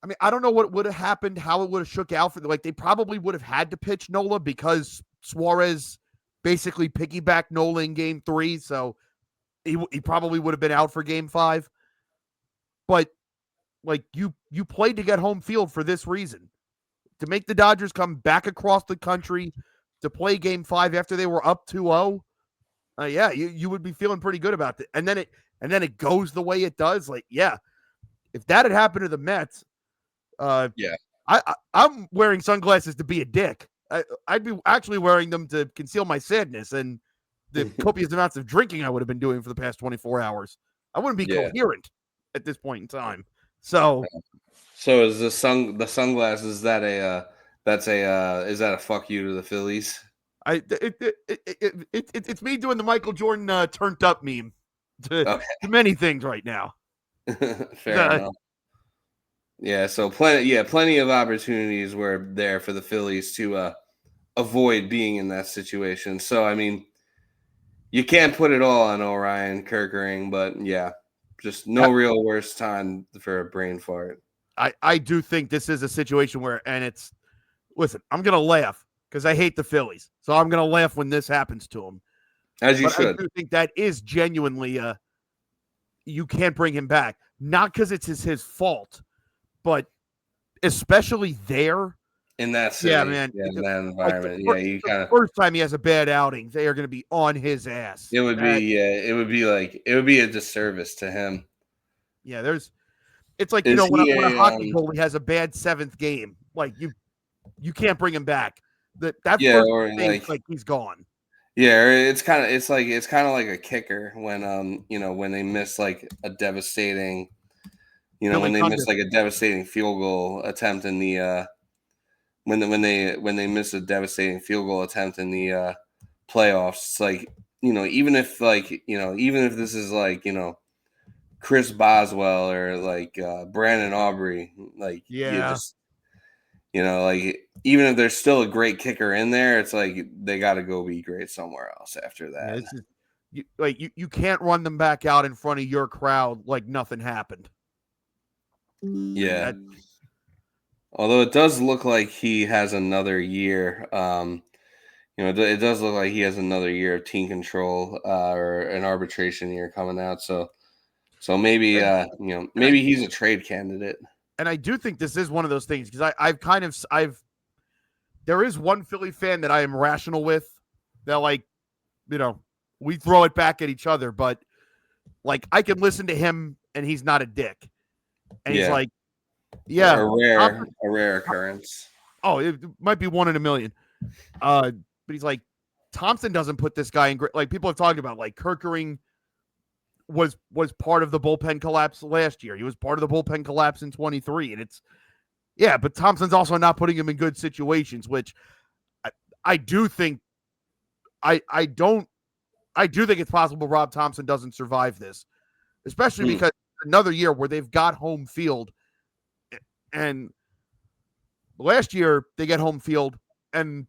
S2: I mean, I don't know what would have happened, how it would have shook out for they probably would have had to pitch Nola because Suarez basically piggybacked Nola in game 3, so he probably would have been out for game 5. But you played to get home field for this reason, to make the Dodgers come back across the country to play game 5 after they were up 2-0. Yeah, you would be feeling pretty good about it. And then it goes the way it does. If that had happened to the Mets, I'm wearing sunglasses to be a dick. I'd be actually wearing them to conceal my sadness and the copious amounts of drinking I would have been doing for the past 24 hours. I wouldn't be coherent at this point in time. So
S1: is the sunglasses, is that a fuck you to the Phillies?
S2: It's me doing the Michael Jordan turned up meme to many things right now.
S1: Fair enough. Yeah, so plenty of opportunities were there for the Phillies to avoid being in that situation. So I mean, you can't put it all on Orion Kerkering, but just no real worse time for a brain fart.
S2: I do think this is a situation where, and listen, I'm gonna laugh because I hate the Phillies, so I'm gonna laugh when this happens to them.
S1: As you should.
S2: I do think that is genuinely you can't bring him back, not because it's his fault, but especially there
S1: in that city, in that environment.
S2: The first time he has a bad outing, they are going to be on his ass.
S1: It would be a disservice to him.
S2: Yeah, it's like, when a hockey goalie has a bad 7th game, you can't bring him back. That first game, he's gone.
S1: Yeah, it's kind of like a kicker when when they miss a devastating miss a devastating field goal attempt in the when they miss a devastating field goal attempt in the playoffs. It's even if this is Chris Boswell or Brandon Aubrey, even if there's still a great kicker in there, it's they got to go be great somewhere else after that.
S2: You can't run them back out in front of your crowd like nothing happened.
S1: Yeah. Although it does look like he has another year. It does look like he has another year of team control or an arbitration year coming out. So maybe maybe he's a trade candidate.
S2: and I do think this is one of those things because there is one Philly fan that I am rational with that, like, we throw it back at each other, but like I can listen to him and he's not a dick. And he's like, yeah,
S1: a rare occurrence.
S2: Oh, it might be 1 in a million. But he's like, Thompson doesn't put this guy in great. Like, people have talked about, like, Kerkering was part of the bullpen collapse last year. He was part of the bullpen collapse in 23. And but Thompson's also not putting him in good situations, which I do think I do think it's possible Rob Thompson doesn't survive this, especially because another year where they've got home field. And last year they get home field and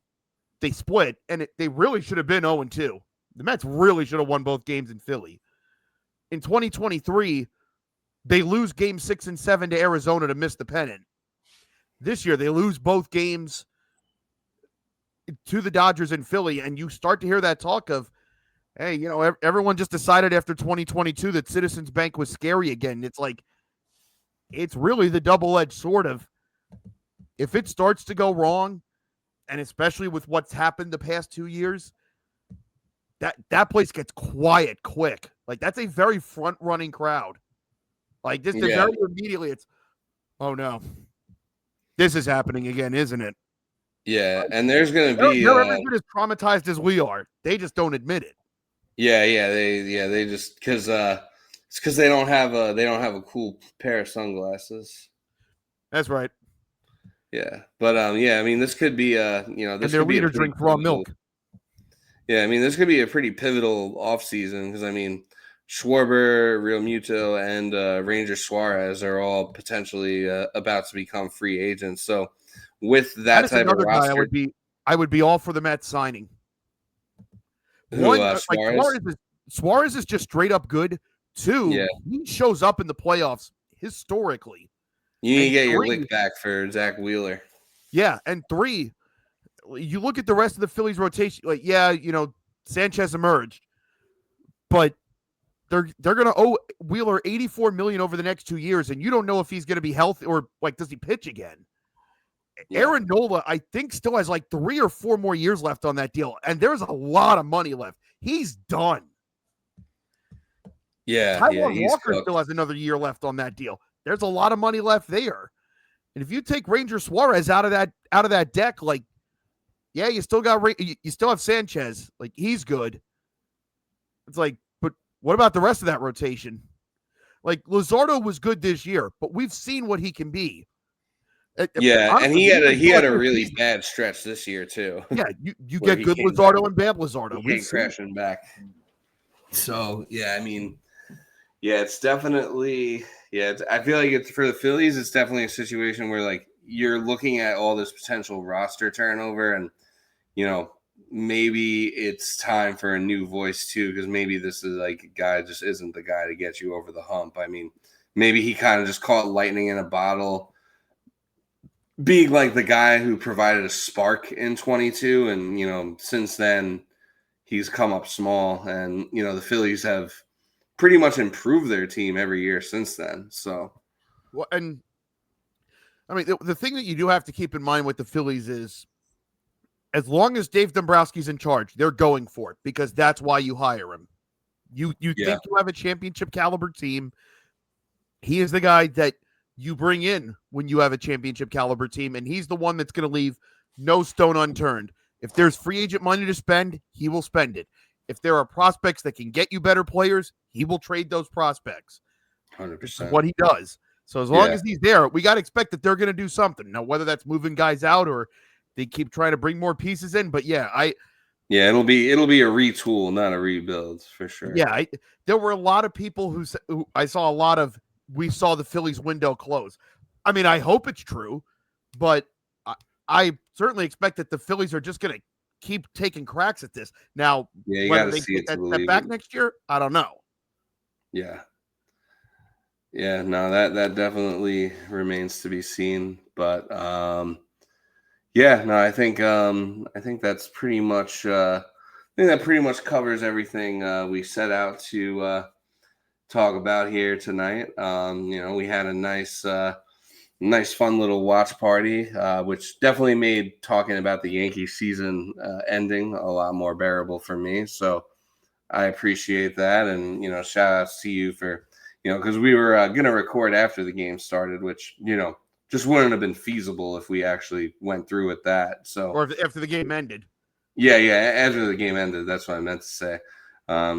S2: they split, and they really should have been 0-2. The Mets really should have won both games in Philly. In 2023, they lose game 6 and 7 to Arizona to miss the pennant. This year, they lose both games to the Dodgers in Philly, and you start to hear that talk of, hey, everyone just decided after 2022 that Citizens Bank was scary again. It's like, it's really the double-edged sword of, if it starts to go wrong, and especially with what's happened the past 2 years, that place gets quiet quick. Like, that's a very front-running crowd. Like, just very immediately, it's, oh no, this is happening again, isn't it?
S1: Yeah, and there's going to be
S2: they're every bit as traumatized as we are. They just don't admit it.
S1: They just because it's because they don't have a cool pair of sunglasses.
S2: That's right.
S1: Yeah, but I mean, this could be this
S2: and their leader drinks raw milk.
S1: Yeah, I mean, this could be a pretty pivotal offseason because I mean, Schwarber, Real Muto, and Ranger Suarez are all potentially about to become free agents. So with that type of roster,
S2: guy I would be all for the Mets signing. Suarez is just straight up good. 2, he shows up in the playoffs historically.
S1: You need to get your lick back for Zach Wheeler.
S2: Yeah, and 3, you look at the rest of the Phillies rotation. Like, Sanchez emerged, but they're going to owe Wheeler $84 million over the next 2 years, and you don't know if he's going to be healthy or like does he pitch again. Yeah. Aaron Nola, I think, still has like 3 or 4 more years left on that deal, and there's a lot of money left. He's done.
S1: Yeah,
S2: Taijuan Walker still has another year left on that deal. There's a lot of money left there. And if you take Ranger Suarez out of that deck, like, yeah, you still have Sanchez. Like, he's good. It's like, but what about the rest of that rotation? Like, Luzardo was good this year, but we've seen what he can be.
S1: Yeah, honestly, and he had a really bad stretch this year too.
S2: Yeah, you get good Luzardo and bad Luzardo.
S1: He came crashing back. So yeah, I mean, yeah, it's definitely I feel like it's for the Phillies. It's definitely a situation where like you're looking at all this potential roster turnover, and maybe it's time for a new voice too, because maybe this is like a guy just isn't the guy to get you over the hump. I mean, maybe he kind of just caught lightning in a bottle, being like the guy who provided a spark in 22, and since then he's come up small, and the Phillies have pretty much improved their team every year since then. So,
S2: well, and I mean, the thing that you do have to keep in mind with the Phillies is, as long as Dave Dombrowski's in charge, they're going for it, because that's why you hire him. You think you have a championship caliber team. He is the guy that you bring in when you have a championship caliber team, and he's the one that's going to leave no stone unturned. If there's free agent money to spend, he will spend it. If there are prospects that can get you better players, he will trade those prospects.
S1: 100%.
S2: This is what he does. So as long as he's there, we got to expect that they're going to do something. Now, whether that's moving guys out or they keep trying to bring more pieces in, but
S1: it'll be a retool, not a rebuild, for sure.
S2: Yeah, there were a lot of people who I saw a lot of, we saw the Phillies window close. I mean, I hope it's true, but I certainly expect that the Phillies are just going to keep taking cracks at this. Now,
S1: you
S2: whether they take that step back next year, I don't know.
S1: Yeah. Yeah, no, that definitely remains to be seen. But I think that's pretty much that pretty much covers everything we set out to talk about here tonight. We had a nice nice, fun little watch party, which definitely made talking about the Yankee season ending a lot more bearable for me. So I appreciate that, and shout outs to you for because we were gonna record after the game started, which just wouldn't have been feasible if we actually went through with that. So
S2: Or after the game ended.
S1: yeah, after the game ended, that's what I meant to say.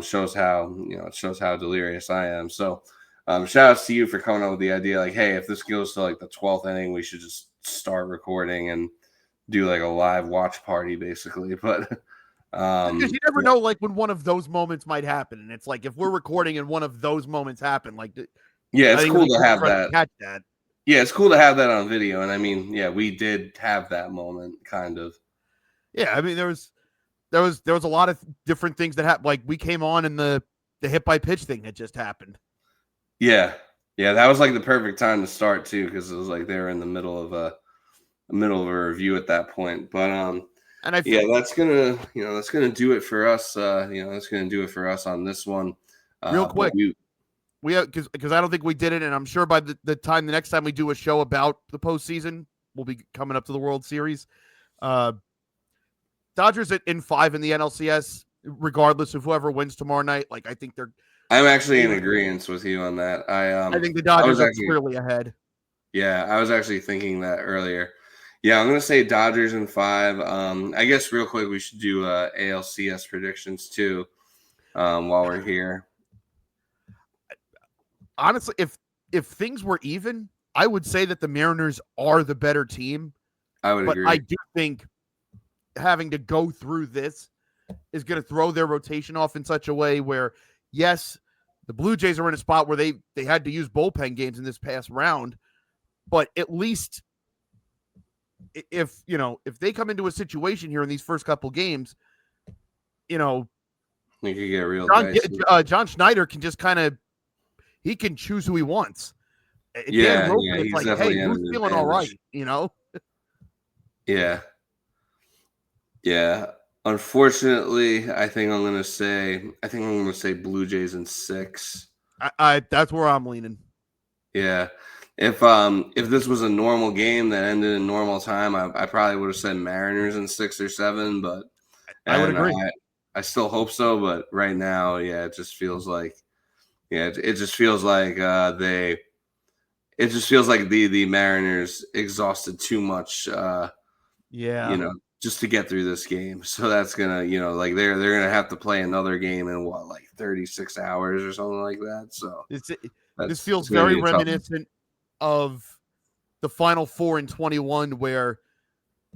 S1: Shows how it shows how delirious I am. So shout outs to you for coming up with the idea, like, hey, if this goes to like the 12th inning, we should just start recording and do like a live watch party, basically. But
S2: Because you never know, like, when one of those moments might happen, and it's like if we're recording and one of those moments happen, like,
S1: yeah,
S2: I
S1: it's
S2: think
S1: cool
S2: it'd be
S1: to
S2: cool
S1: have
S2: for us
S1: that.
S2: to catch that.
S1: Yeah, it's cool to have that on video, and I mean, yeah, we did have that moment, kind of.
S2: Yeah, I mean, there was a lot of different things that happened. Like, we came on and the hit by pitch thing had just happened.
S1: Yeah, that was like the perfect time to start too, because it was like they were in the middle of a review at that point. But
S2: And
S1: that's gonna do it for us. That's gonna do it for us on this one.
S2: Real quick, we have because I don't think we did it, and I'm sure by the time the next time we do a show about the postseason, we'll be coming up to the World Series. Dodgers in 5 in the NLCS, regardless of whoever wins tomorrow night. Like, I think
S1: I'm actually in agreement with you on that.
S2: I think the Dodgers are clearly ahead.
S1: Yeah, I was actually thinking that earlier. Yeah, I'm gonna say Dodgers in 5. I guess real quick we should do ALCS predictions too, while we're here.
S2: Honestly, if things were even, I would say that the Mariners are the better team.
S1: I would agree.
S2: I do think having to go through this is going to throw their rotation off in such a way where, yes, the Blue Jays are in a spot where they had to use bullpen games in this past round, but at least if they come into a situation here in these first couple games,
S1: they could get real.
S2: John Schneider can just he can choose who he wants.
S1: Yeah,
S2: Dan Rosen, it's like, hey, who's feeling all right?
S1: Yeah. Yeah. Unfortunately, I think I'm gonna say Blue Jays in 6.
S2: That's where I'm leaning.
S1: Yeah. If this was a normal game that ended in normal time, I probably would have said Mariners in 6 or 7, but
S2: I would agree.
S1: I still hope so, but right now, yeah, it just feels like the Mariners exhausted too much just to get through this game. So that's gonna, like they're gonna have to play another game in 36 hours or something like that. So
S2: this feels very reminiscent of the Final Four in 21, where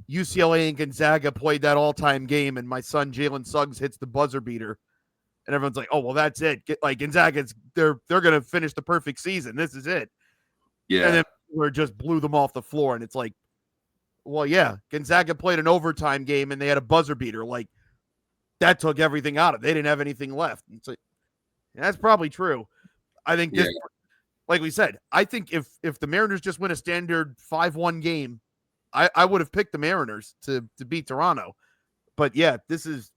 S2: UCLA and Gonzaga played that all-time game, and my son Jalen Suggs hits the buzzer beater, and everyone's like, "Oh, well, that's it." Like, Gonzaga's they're gonna finish the perfect season. This is it.
S1: Yeah,
S2: and then we just blew them off the floor, and it's like, well, yeah, Gonzaga played an overtime game and they had a buzzer beater. Like, that took everything out of it. They didn't have anything left. It's like, that's probably true. I think this, like we said, I think if the Mariners just win a standard 5-1 game, I would have picked the Mariners to beat Toronto. But yeah, this is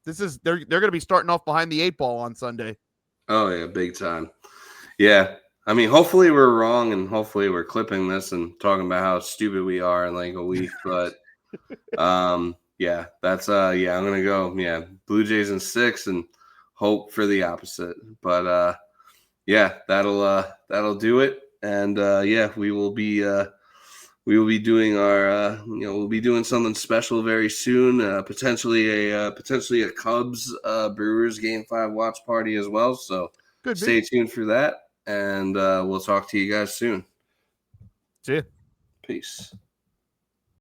S2: they're going to be starting off behind the 8 ball on Sunday.
S1: Oh yeah, big time. Yeah. I mean, hopefully we're wrong, and hopefully we're clipping this and talking about how stupid we are in like a week. But yeah, that's I'm gonna go Blue Jays in 6 and hope for the opposite. But that'll do it. And we will be doing our we'll be doing something special very soon. Potentially a Cubs Brewers Game 5 watch party as well. So stay tuned for that. And we'll talk to you guys soon.
S2: See ya.
S1: Peace.